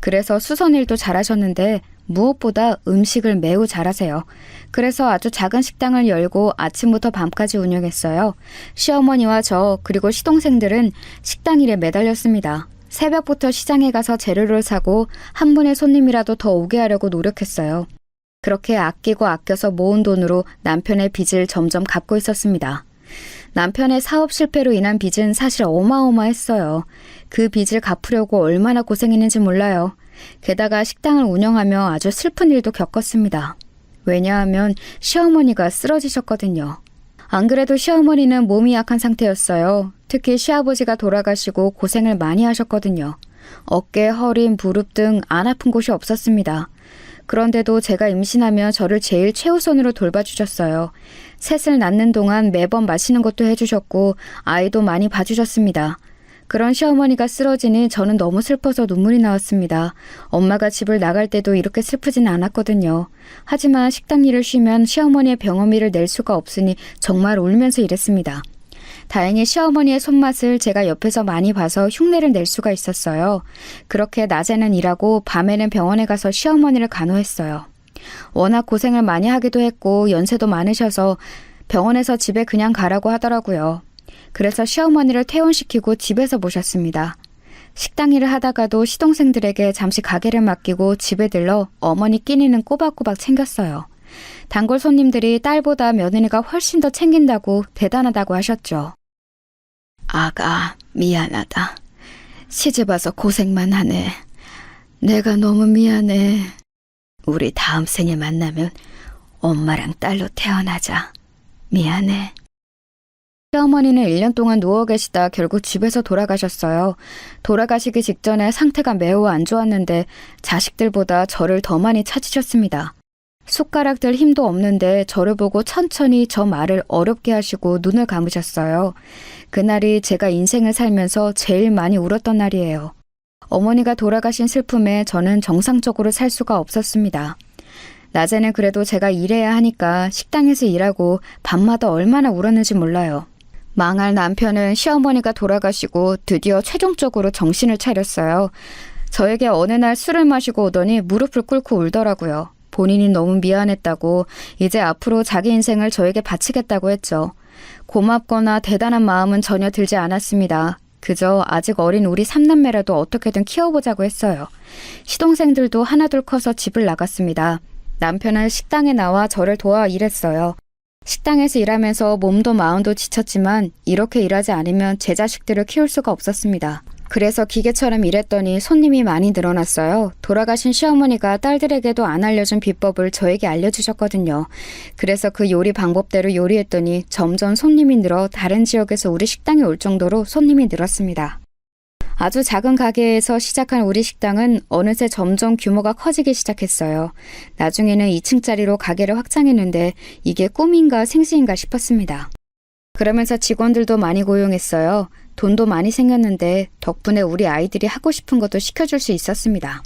그래서 수선일도 잘하셨는데 무엇보다 음식을 매우 잘하세요. 그래서 아주 작은 식당을 열고 아침부터 밤까지 운영했어요. 시어머니와 저 그리고 시동생들은 식당 일에 매달렸습니다. 새벽부터 시장에 가서 재료를 사고 한 분의 손님이라도 더 오게 하려고 노력했어요. 그렇게 아끼고 아껴서 모은 돈으로 남편의 빚을 점점 갚고 있었습니다. 남편의 사업 실패로 인한 빚은 사실 어마어마했어요. 그 빚을 갚으려고 얼마나 고생했는지 몰라요. 게다가 식당을 운영하며 아주 슬픈 일도 겪었습니다. 왜냐하면 시어머니가 쓰러지셨거든요. 안 그래도 시어머니는 몸이 약한 상태였어요. 특히 시아버지가 돌아가시고 고생을 많이 하셨거든요. 어깨, 허리, 무릎 등 안 아픈 곳이 없었습니다. 그런데도 제가 임신하며 저를 제일 최우선으로 돌봐주셨어요. 셋을 낳는 동안 매번 마시는 것도 해주셨고 아이도 많이 봐주셨습니다. 그런 시어머니가 쓰러지니 저는 너무 슬퍼서 눈물이 나왔습니다. 엄마가 집을 나갈 때도 이렇게 슬프진 않았거든요. 하지만 식당 일을 쉬면 시어머니의 병원비를 낼 수가 없으니 정말 울면서 일했습니다. 다행히 시어머니의 손맛을 제가 옆에서 많이 봐서 흉내를 낼 수가 있었어요. 그렇게 낮에는 일하고 밤에는 병원에 가서 시어머니를 간호했어요. 워낙 고생을 많이 하기도 했고 연세도 많으셔서 병원에서 집에 그냥 가라고 하더라고요. 그래서 시어머니를 퇴원시키고 집에서 모셨습니다. 식당 일을 하다가도 시동생들에게 잠시 가게를 맡기고 집에 들러 어머니 끼니는 꼬박꼬박 챙겼어요. 단골 손님들이 딸보다 며느리가 훨씬 더 챙긴다고 대단하다고 하셨죠. 아가, 미안하다. 시집 와서 고생만 하네. 내가 너무 미안해. 우리 다음 생에 만나면 엄마랑 딸로 태어나자. 미안해. 시어머니는 1년 동안 누워 계시다 결국 집에서 돌아가셨어요. 돌아가시기 직전에 상태가 매우 안 좋았는데 자식들보다 저를 더 많이 찾으셨습니다. 숟가락 들 힘도 없는데 저를 보고 천천히 저 말을 어렵게 하시고 눈을 감으셨어요. 그날이 제가 인생을 살면서 제일 많이 울었던 날이에요. 어머니가 돌아가신 슬픔에 저는 정상적으로 살 수가 없었습니다. 낮에는 그래도 제가 일해야 하니까 식당에서 일하고 밤마다 얼마나 울었는지 몰라요. 망할 남편은 시어머니가 돌아가시고 드디어 최종적으로 정신을 차렸어요. 저에게 어느 날 술을 마시고 오더니 무릎을 꿇고 울더라고요. 본인이 너무 미안했다고 이제 앞으로 자기 인생을 저에게 바치겠다고 했죠. 고맙거나 대단한 마음은 전혀 들지 않았습니다. 그저 아직 어린 우리 삼남매라도 어떻게든 키워보자고 했어요. 시동생들도 하나둘 커서 집을 나갔습니다. 남편은 식당에 나와 저를 도와 일했어요. 식당에서 일하면서 몸도 마음도 지쳤지만 이렇게 일하지 않으면 제 자식들을 키울 수가 없었습니다. 그래서 기계처럼 일했더니 손님이 많이 늘어났어요. 돌아가신 시어머니가 딸들에게도 안 알려준 비법을 저에게 알려주셨거든요. 그래서 그 요리 방법대로 요리했더니 점점 손님이 늘어 다른 지역에서 우리 식당에 올 정도로 손님이 늘었습니다. 아주 작은 가게에서 시작한 우리 식당은 어느새 점점 규모가 커지기 시작했어요. 나중에는 2층짜리로 가게를 확장했는데 이게 꿈인가 생시인가 싶었습니다. 그러면서 직원들도 많이 고용했어요. 돈도 많이 생겼는데 덕분에 우리 아이들이 하고 싶은 것도 시켜줄 수 있었습니다.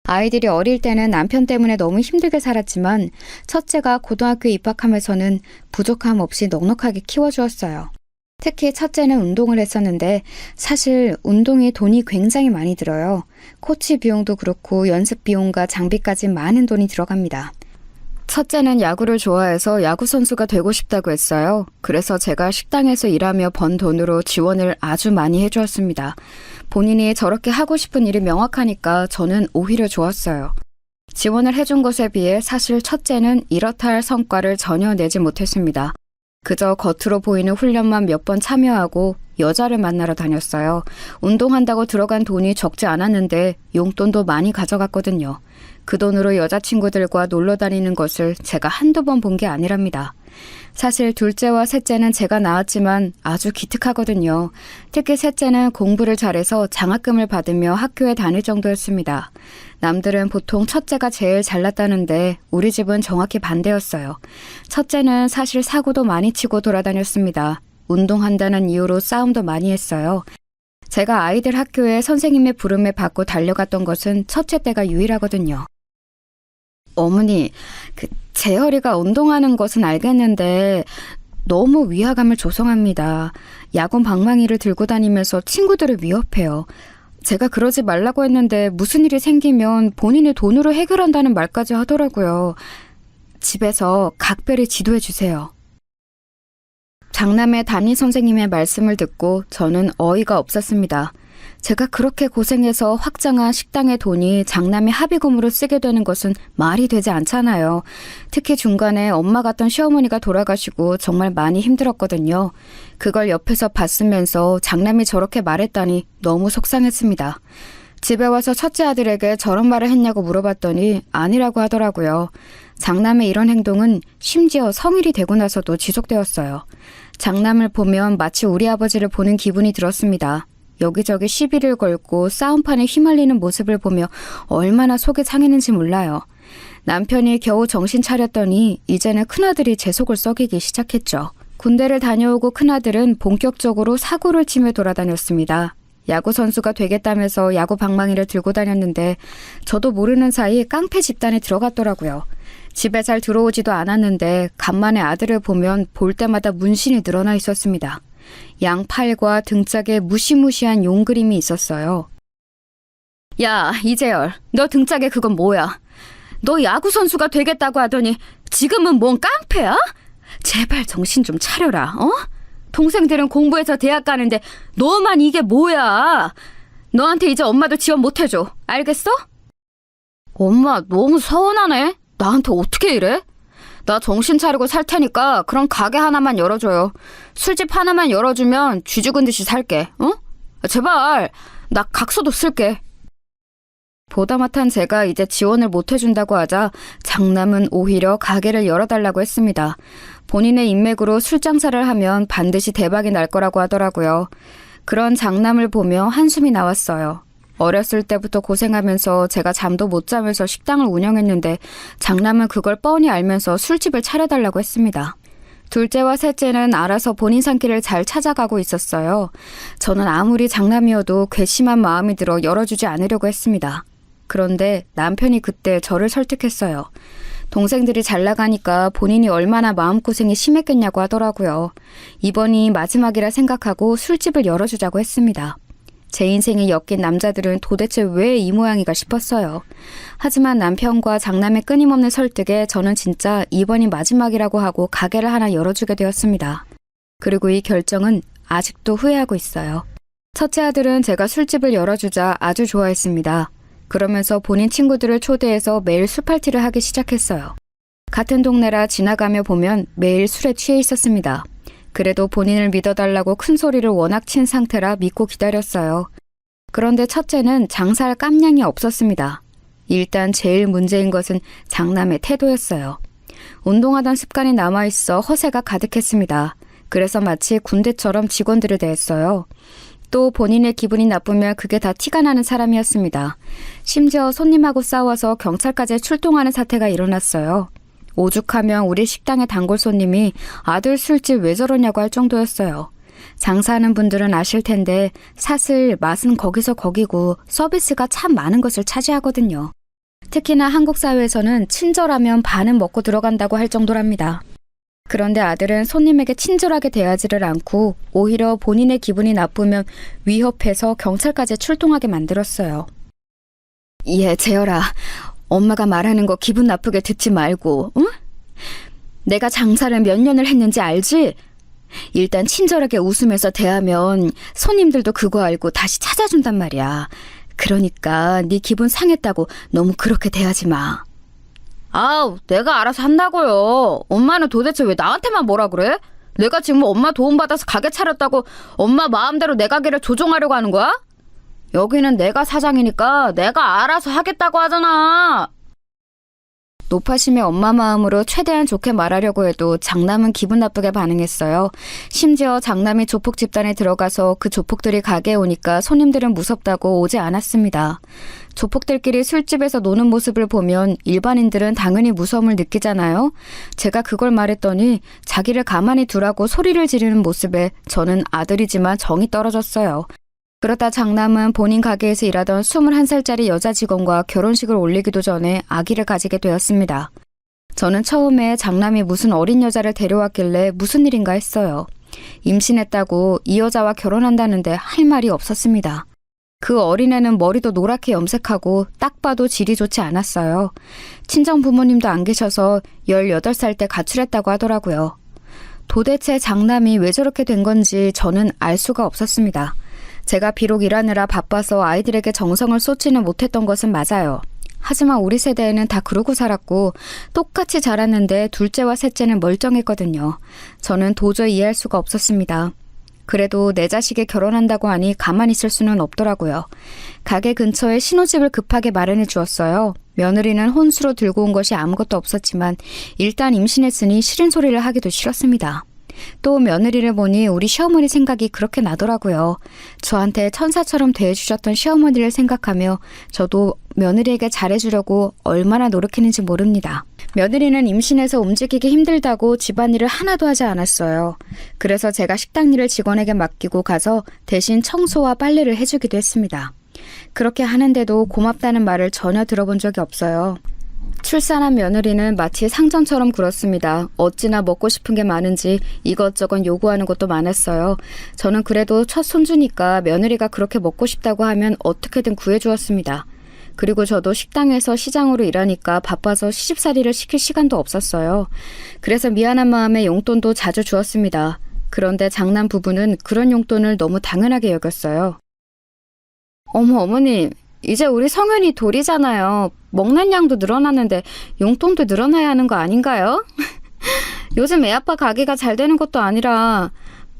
아이들이 어릴 때는 남편 때문에 너무 힘들게 살았지만 첫째가 고등학교에 입학하면서는 부족함 없이 넉넉하게 키워주었어요. 특히 첫째는 운동을 했었는데 사실 운동이 돈이 굉장히 많이 들어요. 코치 비용도 그렇고 연습 비용과 장비까지 많은 돈이 들어갑니다. 첫째는 야구를 좋아해서 야구 선수가 되고 싶다고 했어요. 그래서 제가 식당에서 일하며 번 돈으로 지원을 아주 많이 해주었습니다. 본인이 저렇게 하고 싶은 일이 명확하니까 저는 오히려 좋았어요. 지원을 해준 것에 비해 사실 첫째는 이렇다 할 성과를 전혀 내지 못했습니다. 그저 겉으로 보이는 훈련만 몇 번 참여하고 여자를 만나러 다녔어요. 운동한다고 들어간 돈이 적지 않았는데 용돈도 많이 가져갔거든요. 그 돈으로 여자친구들과 놀러 다니는 것을 제가 한두 번 본 게 아니랍니다. 사실 둘째와 셋째는 제가 낳았지만 아주 기특하거든요. 특히 셋째는 공부를 잘해서 장학금을 받으며 학교에 다닐 정도였습니다. 남들은 보통 첫째가 제일 잘났다는데 우리 집은 정확히 반대였어요. 첫째는 사실 사고도 많이 치고 돌아다녔습니다. 운동한다는 이유로 싸움도 많이 했어요. 제가 아이들 학교에 선생님의 부름에 받고 달려갔던 것은 첫째 때가 유일하거든요. 어머니, 재열이가 운동하는 것은 알겠는데 너무 위화감을 조성합니다. 야구 방망이를 들고 다니면서 친구들을 위협해요. 제가 그러지 말라고 했는데 무슨 일이 생기면 본인의 돈으로 해결한다는 말까지 하더라고요. 집에서 각별히 지도해 주세요. 장남의 담임 선생님의 말씀을 듣고 저는 어이가 없었습니다. 제가 그렇게 고생해서 확장한 식당의 돈이 장남의 합의금으로 쓰게 되는 것은 말이 되지 않잖아요. 특히 중간에 엄마 같던 시어머니가 돌아가시고 정말 많이 힘들었거든요. 그걸 옆에서 봤으면서 장남이 저렇게 말했다니 너무 속상했습니다. 집에 와서 첫째 아들에게 저런 말을 했냐고 물어봤더니 아니라고 하더라고요. 장남의 이런 행동은 심지어 성일이 되고 나서도 지속되었어요. 장남을 보면 마치 우리 아버지를 보는 기분이 들었습니다. 여기저기 시비를 걸고 싸움판에 휘말리는 모습을 보며 얼마나 속이 상했는지 몰라요. 남편이 겨우 정신 차렸더니 이제는 큰아들이 제 속을 썩이기 시작했죠. 군대를 다녀오고 큰아들은 본격적으로 사고를 치며 돌아다녔습니다. 야구 선수가 되겠다면서 야구 방망이를 들고 다녔는데 저도 모르는 사이 깡패 집단에 들어갔더라고요. 집에 잘 들어오지도 않았는데 간만에 아들을 보면 볼 때마다 문신이 늘어나 있었습니다. 양팔과 등짝에 무시무시한 용 그림이 있었어요. 야, 이재열, 너 등짝에 그건 뭐야? 너 야구 선수가 되겠다고 하더니 지금은 뭔 깡패야? 제발 정신 좀 차려라, 어? 동생들은 공부해서 대학 가는데 너만 이게 뭐야? 너한테 이제 엄마도 지원 못 해줘. 알겠어? 엄마 너무 서운하네. 나한테 어떻게 이래? 나 정신 차리고 살 테니까 그럼 가게 하나만 열어줘요. 술집 하나만 열어주면 쥐 죽은 듯이 살게. 어? 제발. 나 각서도 쓸게. 보다못한 제가 이제 지원을 못 해준다고 하자 장남은 오히려 가게를 열어달라고 했습니다. 본인의 인맥으로 술 장사를 하면 반드시 대박이 날 거라고 하더라고요. 그런 장남을 보며 한숨이 나왔어요. 어렸을 때부터 고생하면서 제가 잠도 못 자면서 식당을 운영했는데 장남은 그걸 뻔히 알면서 술집을 차려달라고 했습니다. 둘째와 셋째는 알아서 본인 산길을 잘 찾아가고 있었어요. 저는 아무리 장남이어도 괘씸한 마음이 들어 열어주지 않으려고 했습니다. 그런데 남편이 그때 저를 설득했어요. 동생들이 잘 나가니까 본인이 얼마나 마음고생이 심했겠냐고 하더라고요. 이번이 마지막이라 생각하고 술집을 열어주자고 했습니다. 제 인생에 엮인 남자들은 도대체 왜 이 모양이가 싶었어요. 하지만 남편과 장남의 끊임없는 설득에 저는 진짜 이번이 마지막이라고 하고 가게를 하나 열어주게 되었습니다. 그리고 이 결정은 아직도 후회하고 있어요. 첫째 아들은 제가 술집을 열어주자 아주 좋아했습니다. 그러면서 본인 친구들을 초대해서 매일 술 파티를 하기 시작했어요. 같은 동네라 지나가며 보면 매일 술에 취해 있었습니다. 그래도 본인을 믿어달라고 큰 소리를 워낙 친 상태라 믿고 기다렸어요. 그런데 첫째는 장사할 깜냥이 없었습니다. 일단 제일 문제인 것은 장남의 태도였어요. 운동하던 습관이 남아있어 허세가 가득했습니다. 그래서 마치 군대처럼 직원들을 대했어요. 또 본인의 기분이 나쁘면 그게 다 티가 나는 사람이었습니다. 심지어 손님하고 싸워서 경찰까지 출동하는 사태가 일어났어요. 오죽하면 우리 식당의 단골 손님이 아들 술집 왜 저러냐고 할 정도였어요. 장사하는 분들은 아실 텐데 사실 맛은 거기서 거기고 서비스가 참 많은 것을 차지하거든요. 특히나 한국 사회에서는 친절하면 반은 먹고 들어간다고 할 정도랍니다. 그런데 아들은 손님에게 친절하게 대하지를 않고 오히려 본인의 기분이 나쁘면 위협해서 경찰까지 출동하게 만들었어요. 재열아, 엄마가 말하는 거 기분 나쁘게 듣지 말고, 응? 내가 장사를 몇 년을 했는지 알지? 일단 친절하게 웃으면서 대하면 손님들도 그거 알고 다시 찾아준단 말이야. 그러니까 네 기분 상했다고 너무 그렇게 대하지 마. 아우, 내가 알아서 한다고요. 엄마는 도대체 왜 나한테만 뭐라 그래? 내가 지금 엄마 도움받아서 가게 차렸다고 엄마 마음대로 내 가게를 조종하려고 하는 거야? 여기는 내가 사장이니까 내가 알아서 하겠다고 하잖아. 노파심의 엄마 마음으로 최대한 좋게 말하려고 해도 장남은 기분 나쁘게 반응했어요. 심지어 장남이 조폭 집단에 들어가서 그 조폭들이 가게에 오니까 손님들은 무섭다고 오지 않았습니다. 조폭들끼리 술집에서 노는 모습을 보면 일반인들은 당연히 무서움을 느끼잖아요. 제가 그걸 말했더니 자기를 가만히 두라고 소리를 지르는 모습에 저는 아들이지만 정이 떨어졌어요. 그러다 장남은 본인 가게에서 일하던 21살짜리 여자 직원과 결혼식을 올리기도 전에 아기를 가지게 되었습니다. 저는 처음에 장남이 무슨 어린 여자를 데려왔길래 무슨 일인가 했어요. 임신했다고 이 여자와 결혼한다는데 할 말이 없었습니다. 그 어린애는 머리도 노랗게 염색하고 딱 봐도 질이 좋지 않았어요. 친정 부모님도 안 계셔서 18살 때 가출했다고 하더라고요. 도대체 장남이 왜 저렇게 된 건지 저는 알 수가 없었습니다. 제가 비록 일하느라 바빠서 아이들에게 정성을 쏟지는 못했던 것은 맞아요. 하지만 우리 세대에는 다 그러고 살았고 똑같이 자랐는데 둘째와 셋째는 멀쩡했거든요. 저는 도저히 이해할 수가 없었습니다. 그래도 내 자식이 결혼한다고 하니 가만히 있을 수는 없더라고요. 가게 근처에 신혼집을 급하게 마련해 주었어요. 며느리는 혼수로 들고 온 것이 아무것도 없었지만 일단 임신했으니 싫은 소리를 하기도 싫었습니다. 또 며느리를 보니 우리 시어머니 생각이 그렇게 나더라고요. 저한테 천사처럼 대해주셨던 시어머니를 생각하며 저도 며느리에게 잘해주려고 얼마나 노력했는지 모릅니다. 며느리는 임신해서 움직이기 힘들다고 집안일을 하나도 하지 않았어요. 그래서 제가 식당 일을 직원에게 맡기고 가서 대신 청소와 빨래를 해주기도 했습니다. 그렇게 하는데도 고맙다는 말을 전혀 들어본 적이 없어요. 출산한 며느리는 마치 상전처럼 굴었습니다. 어찌나 먹고 싶은 게 많은지 이것저것 요구하는 것도 많았어요. 저는 그래도 첫 손주니까 며느리가 그렇게 먹고 싶다고 하면 어떻게든 구해주었습니다. 그리고 저도 식당에서 시장으로 일하니까 바빠서 시집살이를 시킬 시간도 없었어요. 그래서 미안한 마음에 용돈도 자주 주었습니다. 그런데 장남 부부는 그런 용돈을 너무 당연하게 여겼어요. 어머니, 이제 우리 성현이 돌이잖아요. 먹는 양도 늘어났는데 용돈도 늘어나야 하는 거 아닌가요? 요즘 애아빠 가게가 잘 되는 것도 아니라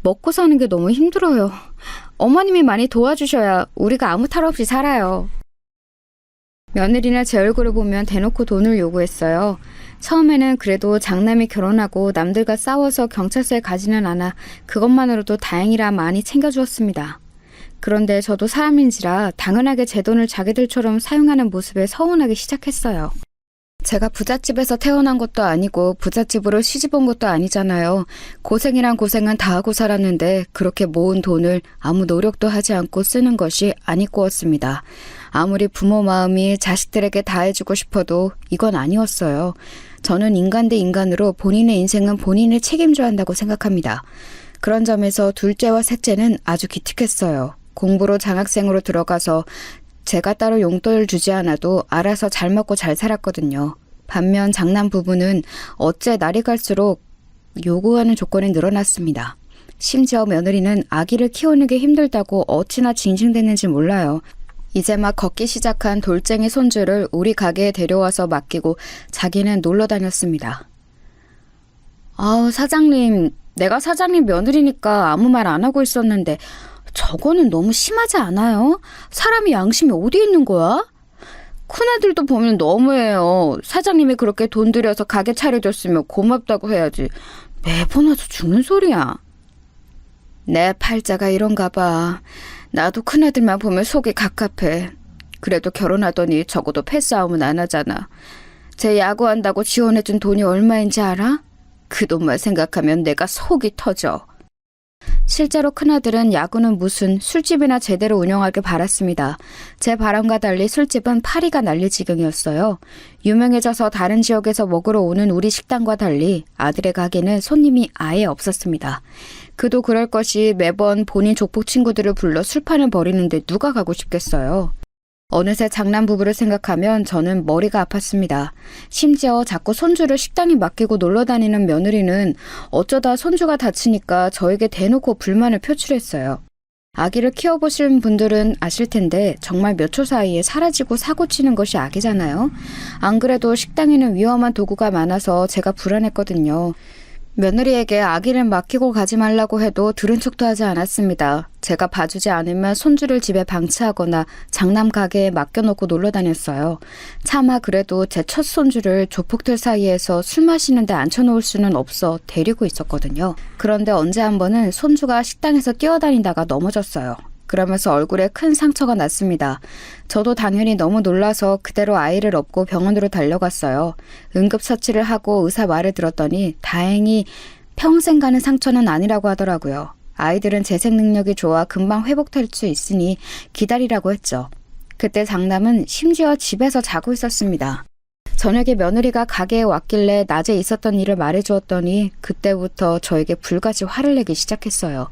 먹고 사는 게 너무 힘들어요. 어머님이 많이 도와주셔야 우리가 아무 탈 없이 살아요. 며느리나 제 얼굴을 보면 대놓고 돈을 요구했어요. 처음에는 그래도 장남이 결혼하고 남들과 싸워서 경찰서에 가지는 않아 그것만으로도 다행이라 많이 챙겨주었습니다. 그런데 저도 사람인지라 당연하게 제 돈을 자기들처럼 사용하는 모습에 서운하기 시작했어요. 제가 부잣집에서 태어난 것도 아니고 부잣집으로 시집온 것도 아니잖아요. 고생이란 고생은 다 하고 살았는데 그렇게 모은 돈을 아무 노력도 하지 않고 쓰는 것이 아니꼬였습니다. 아무리 부모 마음이 자식들에게 다 해주고 싶어도 이건 아니었어요. 저는 인간 대 인간으로 본인의 인생은 본인이 책임져야 한다고 생각합니다. 그런 점에서 둘째와 셋째는 아주 기특했어요. 공부로 장학생으로 들어가서 제가 따로 용돈을 주지 않아도 알아서 잘 먹고 잘 살았거든요. 반면 장남 부부는 어째 날이 갈수록 요구하는 조건이 늘어났습니다. 심지어 며느리는 아기를 키우는 게 힘들다고 어찌나 징징댔는지 몰라요. 이제 막 걷기 시작한 돌쟁이 손주를 우리 가게에 데려와서 맡기고 자기는 놀러 다녔습니다. 사장님, 내가 사장님 며느리니까 아무 말 안 하고 있었는데 저거는 너무 심하지 않아요? 사람이 양심이 어디 있는 거야? 큰애들도 보면 너무해요. 사장님이 그렇게 돈 들여서 가게 차려줬으면 고맙다고 해야지. 매번 와서 죽는 소리야. 내 팔자가 이런가 봐. 나도 큰애들만 보면 속이 갑갑해. 그래도 결혼하더니 적어도 패싸움은 안 하잖아. 쟤 야구한다고 지원해준 돈이 얼마인지 알아? 그 돈만 생각하면 내가 속이 터져. 실제로 큰아들은 야구는 무슨 술집이나 제대로 운영하길 바랐습니다. 제 바람과 달리 술집은 파리가 날릴 지경이었어요. 유명해져서 다른 지역에서 먹으러 오는 우리 식당과 달리 아들의 가게는 손님이 아예 없었습니다. 그도 그럴 것이 매번 본인 족복 친구들을 불러 술판을 벌이는데 누가 가고 싶겠어요. 어느새 장남 부부를 생각하면 저는 머리가 아팠습니다. 심지어 자꾸 손주를 식당에 맡기고 놀러 다니는 며느리는 어쩌다 손주가 다치니까 저에게 대놓고 불만을 표출했어요. 아기를 키워보신 분들은 아실 텐데 정말 몇 초 사이에 사라지고 사고치는 것이 아기잖아요. 안 그래도 식당에는 위험한 도구가 많아서 제가 불안했거든요. 며느리에게 아기를 맡기고 가지 말라고 해도 들은 척도 하지 않았습니다. 제가 봐주지 않으면 손주를 집에 방치하거나 장남 가게에 맡겨놓고 놀러 다녔어요. 차마 그래도 제 첫 손주를 조폭들 사이에서 술 마시는데 앉혀놓을 수는 없어 데리고 있었거든요. 그런데 언제 한 번은 손주가 식당에서 뛰어다니다가 넘어졌어요. 그러면서 얼굴에 큰 상처가 났습니다. 저도 당연히 너무 놀라서 그대로 아이를 업고 병원으로 달려갔어요. 응급처치를 하고 의사 말을 들었더니 다행히 평생 가는 상처는 아니라고 하더라고요. 아이들은 재생 능력이 좋아 금방 회복될 수 있으니 기다리라고 했죠. 그때 장남은 심지어 집에서 자고 있었습니다. 저녁에 며느리가 가게에 왔길래 낮에 있었던 일을 말해주었더니 그때부터 저에게 불같이 화를 내기 시작했어요.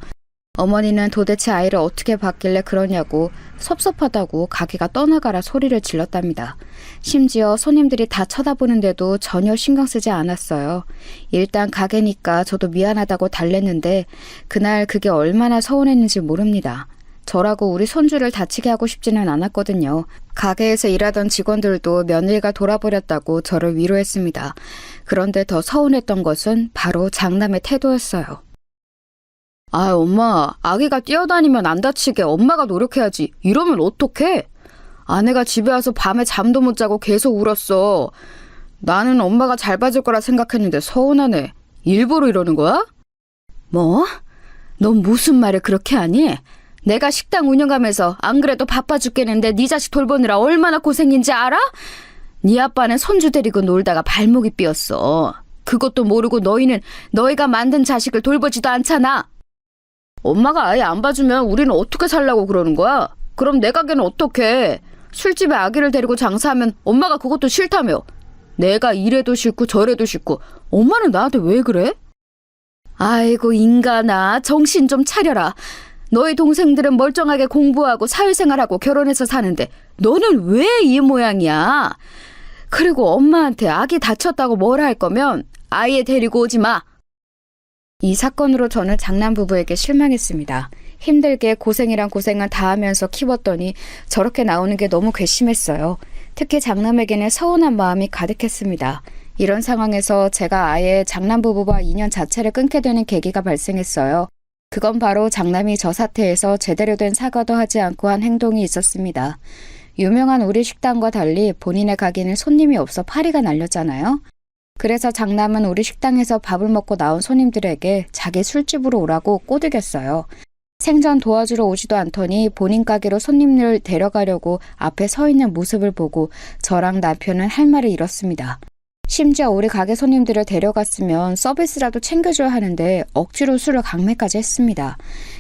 어머니는 도대체 아이를 어떻게 봤길래 그러냐고 섭섭하다고 가게가 떠나가라 소리를 질렀답니다. 심지어 손님들이 다 쳐다보는데도 전혀 신경 쓰지 않았어요. 일단 가게니까 저도 미안하다고 달랬는데 그날 그게 얼마나 서운했는지 모릅니다. 저라고 우리 손주를 다치게 하고 싶지는 않았거든요. 가게에서 일하던 직원들도 며느리가 돌아버렸다고 저를 위로했습니다. 그런데 더 서운했던 것은 바로 장남의 태도였어요. 아, 엄마, 아기가 뛰어다니면 안 다치게 엄마가 노력해야지. 이러면 어떡해? 아내가 집에 와서 밤에 잠도 못 자고 계속 울었어. 나는 엄마가 잘 봐줄 거라 생각했는데 서운하네. 일부러 이러는 거야? 뭐? 넌 무슨 말을 그렇게 하니? 내가 식당 운영하면서 안 그래도 바빠 죽겠는데 네 자식 돌보느라 얼마나 고생인지 알아? 네 아빠는 손주 데리고 놀다가 발목이 삐었어. 그것도 모르고 너희는 너희가 만든 자식을 돌보지도 않잖아. 엄마가 아예 안 봐주면 우리는 어떻게 살라고 그러는 거야? 그럼 내 가게는 어떡해? 술집에 아기를 데리고 장사하면 엄마가 그것도 싫다며. 내가 이래도 싫고 저래도 싫고 엄마는 나한테 왜 그래? 아이고 인간아, 정신 좀 차려라. 너희 동생들은 멀쩡하게 공부하고 사회생활하고 결혼해서 사는데 너는 왜 이 모양이야? 그리고 엄마한테 아기 다쳤다고 뭐라 할 거면 아예 데리고 오지 마. 이 사건으로 저는 장남 부부에게 실망했습니다. 힘들게 고생이란 고생을 다 하면서 키웠더니 저렇게 나오는 게 너무 괘씸했어요. 특히 장남에게는 서운한 마음이 가득했습니다. 이런 상황에서 제가 아예 장남 부부와 인연 자체를 끊게 되는 계기가 발생했어요. 그건 바로 장남이 저 사태에서 제대로 된 사과도 하지 않고 한 행동이 있었습니다. 유명한 우리 식당과 달리 본인의 가게는 손님이 없어 파리가 날렸잖아요. 그래서 장남은 우리 식당에서 밥을 먹고 나온 손님들에게 자기 술집으로 오라고 꼬드겼어요. 생전 도와주러 오지도 않더니 본인 가게로 손님을 데려가려고 앞에 서 있는 모습을 보고 저랑 남편은 할 말을 잃었습니다. 심지어 우리 가게 손님들을 데려갔으면 서비스라도 챙겨줘야 하는데 억지로 술을 강매까지 했습니다.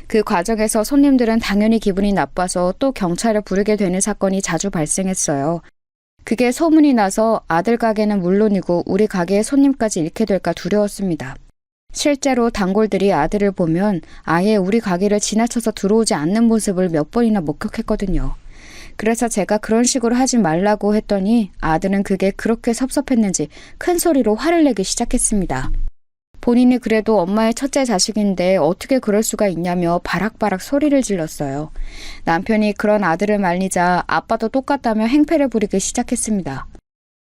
그 과정에서 손님들은 당연히 기분이 나빠서 또 경찰을 부르게 되는 사건이 자주 발생했어요. 그게 소문이 나서 아들 가게는 물론이고 우리 가게의 손님까지 잃게 될까 두려웠습니다. 실제로 단골들이 아들을 보면 아예 우리 가게를 지나쳐서 들어오지 않는 모습을 몇 번이나 목격했거든요. 그래서 제가 그런 식으로 하지 말라고 했더니 아들은 그게 그렇게 섭섭했는지 큰 소리로 화를 내기 시작했습니다. 본인이 그래도 엄마의 첫째 자식인데 어떻게 그럴 수가 있냐며 바락바락 소리를 질렀어요. 남편이 그런 아들을 말리자 아빠도 똑같다며 행패를 부리기 시작했습니다.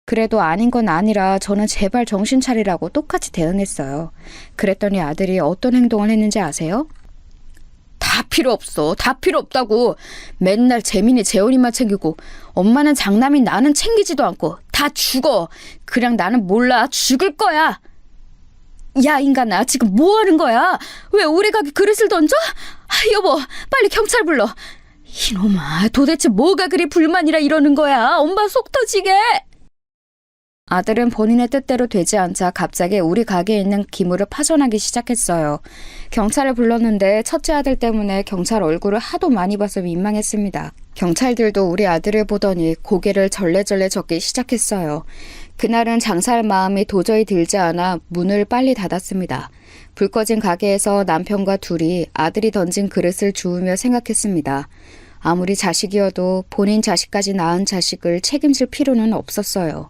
그래도 아닌 건 아니라 저는 제발 정신 차리라고 똑같이 대응했어요. 그랬더니 아들이 어떤 행동을 했는지 아세요? 다 필요 없어. 다 필요 없다고. 맨날 재민이 재훈이만 챙기고 엄마는 장남인 나는 챙기지도 않고 다 죽어. 그냥 나는 몰라. 죽을 거야. 야 인간아, 지금 뭐 하는 거야? 왜 우리 가게 그릇을 던져? 여보, 빨리 경찰 불러. 이놈아, 도대체 뭐가 그리 불만이라 이러는 거야? 엄마 속 터지게. 아들은 본인의 뜻대로 되지 않자 갑자기 우리 가게에 있는 기물을 파손하기 시작했어요. 경찰을 불렀는데 첫째 아들 때문에 경찰 얼굴을 하도 많이 봐서 민망했습니다. 경찰들도 우리 아들을 보더니 고개를 절레절레 젓기 시작했어요. 그날은 장사할 마음이 도저히 들지 않아 문을 빨리 닫았습니다. 불 꺼진 가게에서 남편과 둘이 아들이 던진 그릇을 주우며 생각했습니다. 아무리 자식이어도 본인 자식까지 낳은 자식을 책임질 필요는 없었어요.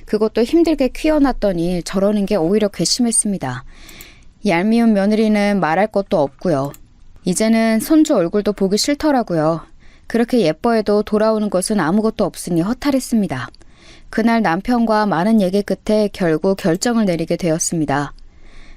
그것도 힘들게 키워놨더니 저러는 게 오히려 괘씸했습니다. 얄미운 며느리는 말할 것도 없고요. 이제는 손주 얼굴도 보기 싫더라고요. 그렇게 예뻐해도 돌아오는 것은 아무것도 없으니 허탈했습니다. 그날 남편과 많은 얘기 끝에 결국 결정을 내리게 되었습니다.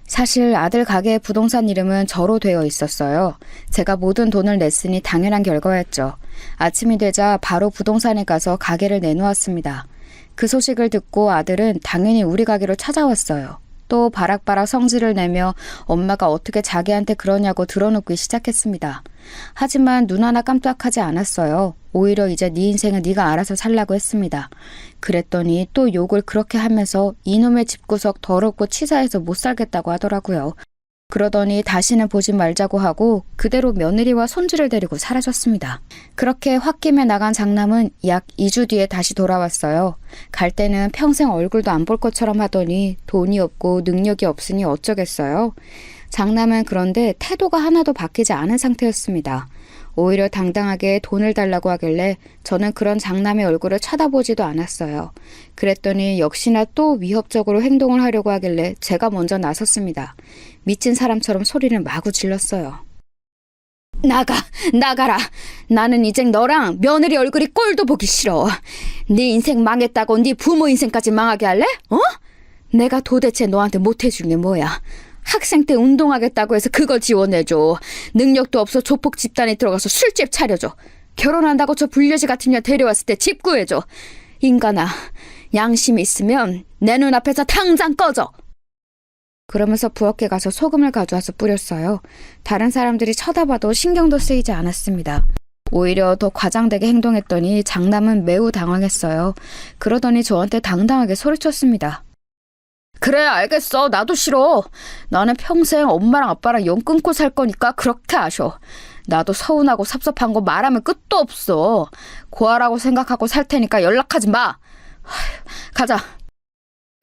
사실 아들 가게의 부동산 이름은 저로 되어 있었어요. 제가 모든 돈을 냈으니 당연한 결과였죠. 아침이 되자 바로 부동산에 가서 가게를 내놓았습니다. 그 소식을 듣고 아들은 당연히 우리 가게로 찾아왔어요. 또 바락바락 성질을 내며 엄마가 어떻게 자기한테 그러냐고 드러눕기 시작했습니다. 하지만 눈 하나 깜짝하지 않았어요. 오히려 이제 네 인생은 네가 알아서 살라고 했습니다. 그랬더니 또 욕을 그렇게 하면서 이놈의 집구석 더럽고 치사해서 못 살겠다고 하더라고요. 그러더니 다시는 보지 말자고 하고 그대로 며느리와 손주를 데리고 사라졌습니다. 그렇게 홧김에 나간 장남은 약 2주 뒤에 다시 돌아왔어요. 갈 때는 평생 얼굴도 안 볼 것처럼 하더니 돈이 없고 능력이 없으니 어쩌겠어요. 장남은 그런데 태도가 하나도 바뀌지 않은 상태였습니다. 오히려 당당하게 돈을 달라고 하길래 저는 그런 장남의 얼굴을 쳐다보지도 않았어요. 그랬더니 역시나 또 위협적으로 행동을 하려고 하길래 제가 먼저 나섰습니다. 미친 사람처럼 소리를 마구 질렀어요. 나가라. 나는 이제 너랑 며느리 얼굴이 꼴도 보기 싫어. 네 인생 망했다고 네 부모 인생까지 망하게 할래? 어? 내가 도대체 너한테 못해준 게 뭐야? 학생 때 운동하겠다고 해서 그걸 지원해줘. 능력도 없어 조폭 집단에 들어가서 술집 차려줘. 결혼한다고 저 불려지 같은 년 데려왔을 때 집 구해줘. 인간아, 양심 있으면 내 눈앞에서 당장 꺼져. 그러면서 부엌에 가서 소금을 가져와서 뿌렸어요. 다른 사람들이 쳐다봐도 신경도 쓰이지 않았습니다. 오히려 더 과장되게 행동했더니 장남은 매우 당황했어요. 그러더니 저한테 당당하게 소리쳤습니다. 그래, 알겠어. 나도 싫어. 나는 평생 엄마랑 아빠랑 연 끊고 살 거니까 그렇게 아셔. 나도 서운하고 섭섭한 거 말하면 끝도 없어. 고아라고 생각하고 살 테니까 연락하지 마. 가자.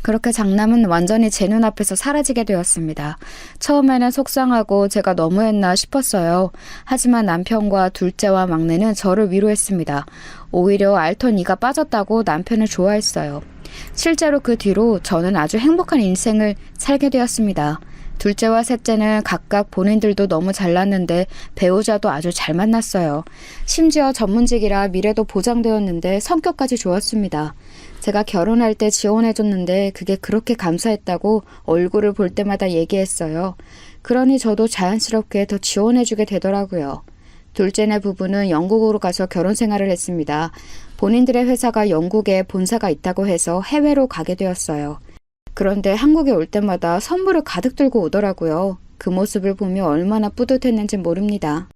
그렇게 장남은 완전히 제 눈앞에서 사라지게 되었습니다. 처음에는 속상하고 제가 너무했나 싶었어요. 하지만 남편과 둘째와 막내는 저를 위로했습니다. 오히려 앓던 이가 빠졌다고 남편을 좋아했어요. 실제로 그 뒤로 저는 아주 행복한 인생을 살게 되었습니다. 둘째와 셋째는 각각 본인들도 너무 잘났는데 배우자도 아주 잘 만났어요. 심지어 전문직이라 미래도 보장되었는데 성격까지 좋았습니다. 제가 결혼할 때 지원해줬는데 그게 그렇게 감사했다고 얼굴을 볼 때마다 얘기했어요. 그러니 저도 자연스럽게 더 지원해주게 되더라고요. 둘째네 부부는 영국으로 가서 결혼 생활을 했습니다. 본인들의 회사가 영국에 본사가 있다고 해서 해외로 가게 되었어요. 그런데 한국에 올 때마다 선물을 가득 들고 오더라고요. 그 모습을 보며 얼마나 뿌듯했는지 모릅니다.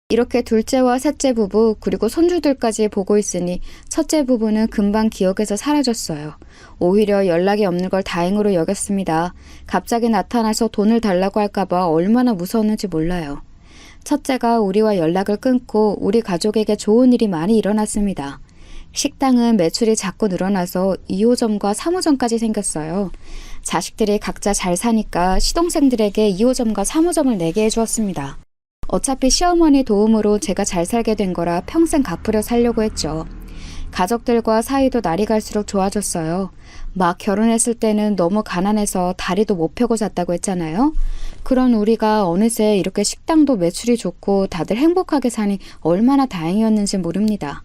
이렇게 둘째와 셋째 부부 그리고 손주들까지 보고 있으니 첫째 부부는 금방 기억에서 사라졌어요. 오히려 연락이 없는 걸 다행으로 여겼습니다. 갑자기 나타나서 돈을 달라고 할까봐 얼마나 무서웠는지 몰라요. 첫째가 우리와 연락을 끊고 우리 가족에게 좋은 일이 많이 일어났습니다. 식당은 매출이 자꾸 늘어나서 2호점과 3호점까지 생겼어요. 자식들이 각자 잘 사니까 시동생들에게 2호점과 3호점을 내게 해주었습니다. 어차피 시어머니 도움으로 제가 잘 살게 된 거라 평생 갚으려 살려고 했죠. 가족들과 사이도 날이 갈수록 좋아졌어요. 막 결혼했을 때는 너무 가난해서 다리도 못 펴고 잤다고 했잖아요. 그런 우리가 어느새 이렇게 식당도 매출이 좋고 다들 행복하게 사니 얼마나 다행이었는지 모릅니다.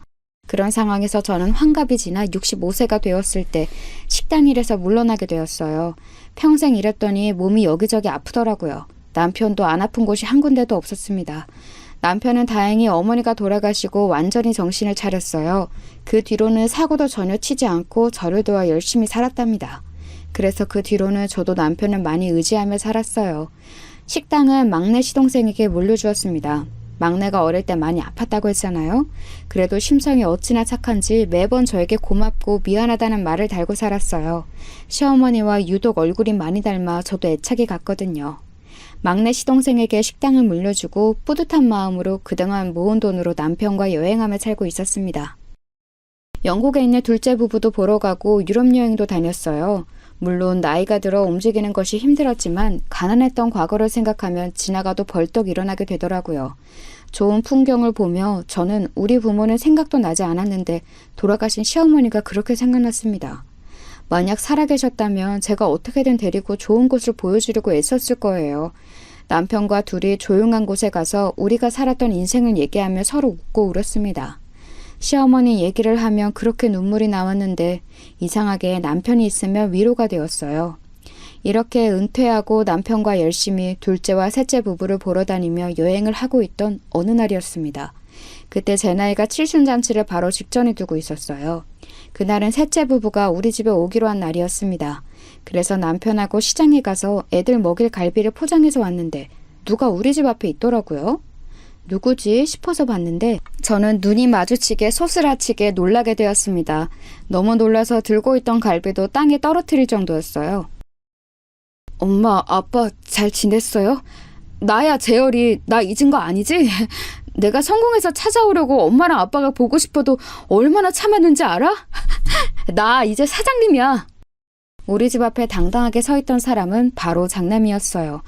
그런 상황에서 저는 환갑이 지나 65세가 되었을 때 식당 일에서 물러나게 되었어요. 평생 일했더니 몸이 여기저기 아프더라고요. 남편도 안 아픈 곳이 한 군데도 없었습니다. 남편은 다행히 어머니가 돌아가시고 완전히 정신을 차렸어요. 그 뒤로는 사고도 전혀 치지 않고 저를 도와 열심히 살았답니다. 그래서 그 뒤로는 저도 남편을 많이 의지하며 살았어요. 식당은 막내 시동생에게 물려주었습니다. 막내가 어릴 때 많이 아팠다고 했잖아요. 그래도 심성이 어찌나 착한지 매번 저에게 고맙고 미안하다는 말을 달고 살았어요. 시어머니와 유독 얼굴이 많이 닮아 저도 애착이 갔거든요. 막내 시동생에게 식당을 물려주고 뿌듯한 마음으로 그동안 모은 돈으로 남편과 여행하며 살고 있었습니다. 영국에 있는 둘째 부부도 보러 가고 유럽 여행도 다녔어요. 물론 나이가 들어 움직이는 것이 힘들었지만 가난했던 과거를 생각하면 지나가도 벌떡 일어나게 되더라고요. 좋은 풍경을 보며 저는 우리 부모는 생각도 나지 않았는데 돌아가신 시어머니가 그렇게 생각났습니다. 만약 살아계셨다면 제가 어떻게든 데리고 좋은 곳을 보여주려고 애썼을 거예요. 남편과 둘이 조용한 곳에 가서 우리가 살았던 인생을 얘기하며 서로 웃고 울었습니다. 시어머니 얘기를 하면 그렇게 눈물이 나왔는데 이상하게 남편이 있으면 위로가 되었어요. 이렇게 은퇴하고 남편과 열심히 둘째와 셋째 부부를 보러 다니며 여행을 하고 있던 어느 날이었습니다. 그때 제 나이가 칠순잔치를 바로 직전에 두고 있었어요. 그날은 셋째 부부가 우리 집에 오기로 한 날이었습니다. 그래서 남편하고 시장에 가서 애들 먹일 갈비를 포장해서 왔는데 누가 우리 집 앞에 있더라고요. 누구지 싶어서 봤는데 저는 눈이 마주치게 소스라치게 놀라게 되었습니다. 너무 놀라서 들고 있던 갈비도 땅에 떨어뜨릴 정도였어요. 엄마, 아빠 잘 지냈어요? 나야 재열이, 나 잊은 거 아니지? 내가 성공해서 찾아오려고 엄마랑 아빠가 보고 싶어도 얼마나 참았는지 알아? 나 이제 사장님이야. 우리 집 앞에 당당하게 서 있던 사람은 바로 장남이었어요.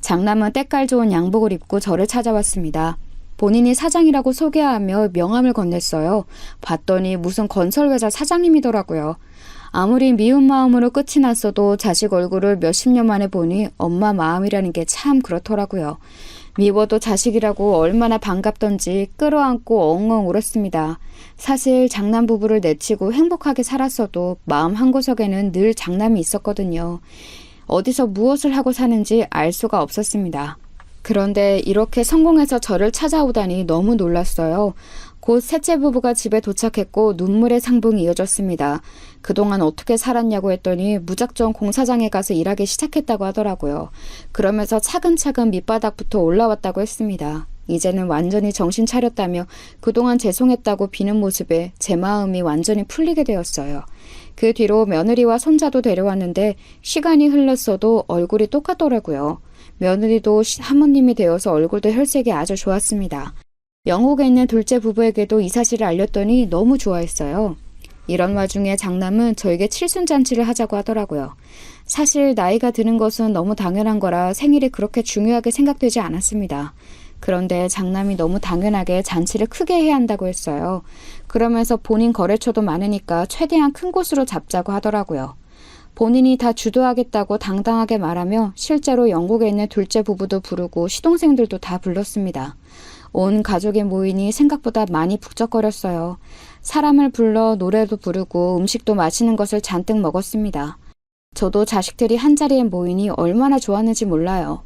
장남은 때깔 좋은 양복을 입고 저를 찾아왔습니다. 본인이 사장이라고 소개하며 명함을 건넸어요. 봤더니 무슨 건설회사 사장님이더라고요. 아무리 미운 마음으로 끝이 났어도 자식 얼굴을 몇십 년 만에 보니 엄마 마음이라는 게 참 그렇더라고요. 미워도 자식이라고 얼마나 반갑던지 끌어안고 엉엉 울었습니다. 사실 장남 부부를 내치고 행복하게 살았어도 마음 한구석에는 늘 장남이 있었거든요. 어디서 무엇을 하고 사는지 알 수가 없었습니다. 그런데 이렇게 성공해서 저를 찾아오다니 너무 놀랐어요. 곧 셋째 부부가 집에 도착했고 눈물의 상봉이 이어졌습니다. 그동안 어떻게 살았냐고 했더니 무작정 공사장에 가서 일하기 시작했다고 하더라고요. 그러면서 차근차근 밑바닥부터 올라왔다고 했습니다. 이제는 완전히 정신 차렸다며 그동안 죄송했다고 비는 모습에 제 마음이 완전히 풀리게 되었어요. 그 뒤로 며느리와 손자도 데려왔는데 시간이 흘렀어도 얼굴이 똑같더라고요. 며느리도 사모님이 되어서 얼굴도 혈색이 아주 좋았습니다. 영국에 있는 둘째 부부에게도 이 사실을 알렸더니 너무 좋아했어요. 이런 와중에 장남은 저에게 칠순잔치를 하자고 하더라고요. 사실 나이가 드는 것은 너무 당연한 거라 생일이 그렇게 중요하게 생각되지 않았습니다. 그런데 장남이 너무 당연하게 잔치를 크게 해야 한다고 했어요. 그러면서 본인 거래처도 많으니까 최대한 큰 곳으로 잡자고 하더라고요. 본인이 다 주도하겠다고 당당하게 말하며 실제로 영국에 있는 둘째 부부도 부르고 시동생들도 다 불렀습니다. 온 가족이 모이니 생각보다 많이 북적거렸어요. 사람을 불러 노래도 부르고 음식도 맛있는 것을 잔뜩 먹었습니다. 저도 자식들이 한자리에 모이니 얼마나 좋았는지 몰라요.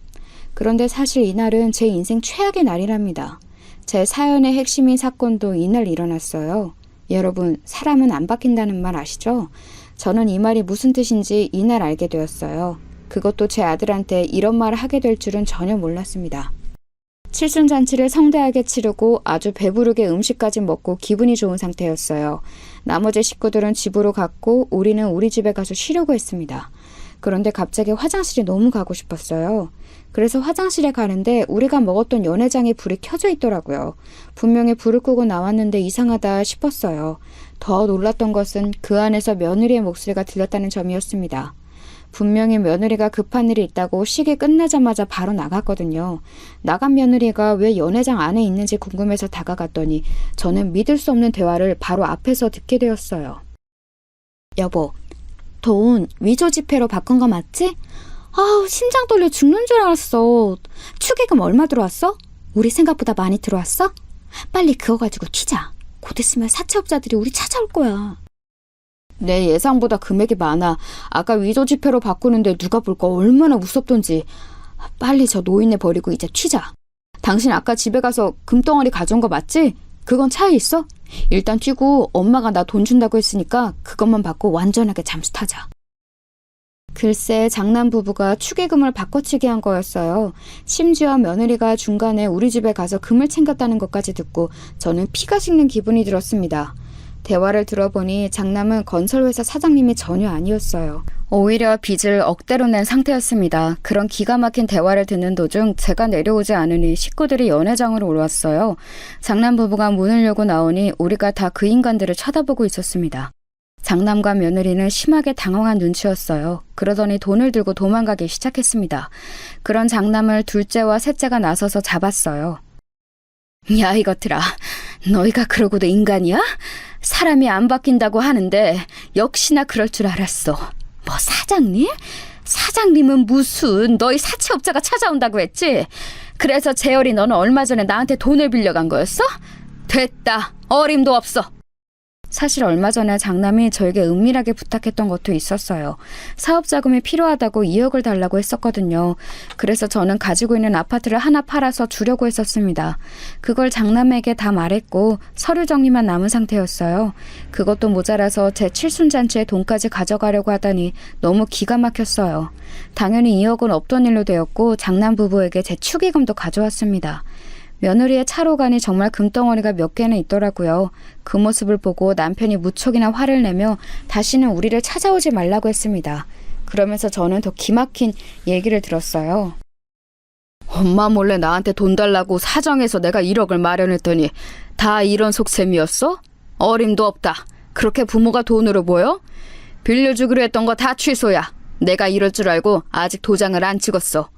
그런데 사실 이날은 제 인생 최악의 날이랍니다. 제 사연의 핵심인 사건도 이날 일어났어요. 여러분, 사람은 안 바뀐다는 말 아시죠? 저는 이 말이 무슨 뜻인지 이날 알게 되었어요. 그것도 제 아들한테 이런 말을 하게 될 줄은 전혀 몰랐습니다. 칠순잔치를 성대하게 치르고 아주 배부르게 음식까지 먹고 기분이 좋은 상태였어요. 나머지 식구들은 집으로 갔고 우리는 우리 집에 가서 쉬려고 했습니다. 그런데 갑자기 화장실이 너무 가고 싶었어요. 그래서 화장실에 가는데 우리가 먹었던 연회장에 불이 켜져 있더라고요. 분명히 불을 끄고 나왔는데 이상하다 싶었어요. 더 놀랐던 것은 그 안에서 며느리의 목소리가 들렸다는 점이었습니다. 분명히 며느리가 급한 일이 있다고 식이 끝나자마자 바로 나갔거든요. 나간 며느리가 왜 연회장 안에 있는지 궁금해서 다가갔더니 저는 믿을 수 없는 대화를 바로 앞에서 듣게 되었어요. 여보, 돈 위조 지폐로 바꾼 거 맞지? 아우, 심장 떨려 죽는 줄 알았어. 축의금 얼마 들어왔어? 우리 생각보다 많이 들어왔어? 빨리 그거 가지고 튀자. 곧 있으면 사채업자들이 우리 찾아올 거야. 내 예상보다 금액이 많아. 아까 위조 지폐로 바꾸는데 누가 볼까 얼마나 무섭던지. 빨리 저 노인네 버리고 이제 튀자. 당신 아까 집에 가서 금덩어리 가져온 거 맞지? 그건 차에 있어? 일단 튀고 엄마가 나 돈 준다고 했으니까 그것만 받고 완전하게 잠수 타자. 글쎄 장남 부부가 축의금을 바꿔치기 한 거였어요. 심지어 며느리가 중간에 우리 집에 가서 금을 챙겼다는 것까지 듣고 저는 피가 식는 기분이 들었습니다. 대화를 들어보니 장남은 건설회사 사장님이 전혀 아니었어요. 오히려 빚을 억대로 낸 상태였습니다. 그런 기가 막힌 대화를 듣는 도중 제가 내려오지 않으니 식구들이 연회장으로 올라왔어요. 장남 부부가 문을 열고 나오니 우리가 다 그 인간들을 쳐다보고 있었습니다. 장남과 며느리는 심하게 당황한 눈치였어요. 그러더니 돈을 들고 도망가기 시작했습니다. 그런 장남을 둘째와 셋째가 나서서 잡았어요. 야 이것들아, 너희가 그러고도 인간이야? 사람이 안 바뀐다고 하는데 역시나 그럴 줄 알았어. 뭐 사장님? 사장님은 무슨, 너희 사채업자가 찾아온다고 했지? 그래서 재열이 너는 얼마 전에 나한테 돈을 빌려간 거였어? 됐다, 어림도 없어. 사실 얼마 전에 장남이 저에게 은밀하게 부탁했던 것도 있었어요. 사업 자금이 필요하다고 2억을 달라고 했었거든요. 그래서 저는 가지고 있는 아파트를 하나 팔아서 주려고 했었습니다. 그걸 장남에게 다 말했고 서류 정리만 남은 상태였어요. 그것도 모자라서 제 칠순잔치에 돈까지 가져가려고 하다니 너무 기가 막혔어요. 당연히 2억은 없던 일로 되었고 장남 부부에게 제 축의금도 가져왔습니다. 며느리의 차로간이 정말 금덩어리가 몇 개는 있더라고요. 그 모습을 보고 남편이 무척이나 화를 내며 다시는 우리를 찾아오지 말라고 했습니다. 그러면서 저는 더 기막힌 얘기를 들었어요. 엄마 몰래 나한테 돈 달라고 사정해서 내가 1억을 마련했더니 다 이런 속셈이었어? 어림도 없다. 그렇게 부모가 돈으로 보여? 빌려주기로 했던 거 다 취소야. 내가 이럴 줄 알고 아직 도장을 안 찍었어.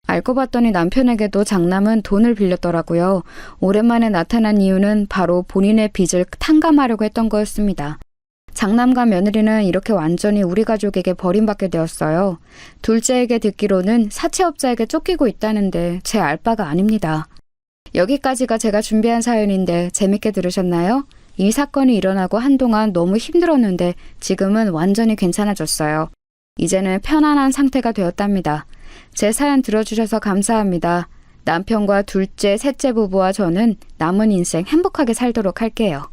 알고 봤더니 남편에게도 장남은 돈을 빌렸더라고요. 오랜만에 나타난 이유는 바로 본인의 빚을 탕감하려고 했던 거였습니다. 장남과 며느리는 이렇게 완전히 우리 가족에게 버림받게 되었어요. 둘째에게 듣기로는 사채업자에게 쫓기고 있다는데 제 알바가 아닙니다. 여기까지가 제가 준비한 사연인데 재밌게 들으셨나요? 이 사건이 일어나고 한동안 너무 힘들었는데 지금은 완전히 괜찮아졌어요. 이제는 편안한 상태가 되었답니다. 제 사연 들어주셔서 감사합니다. 남편과 둘째, 셋째 부부와 저는 남은 인생 행복하게 살도록 할게요.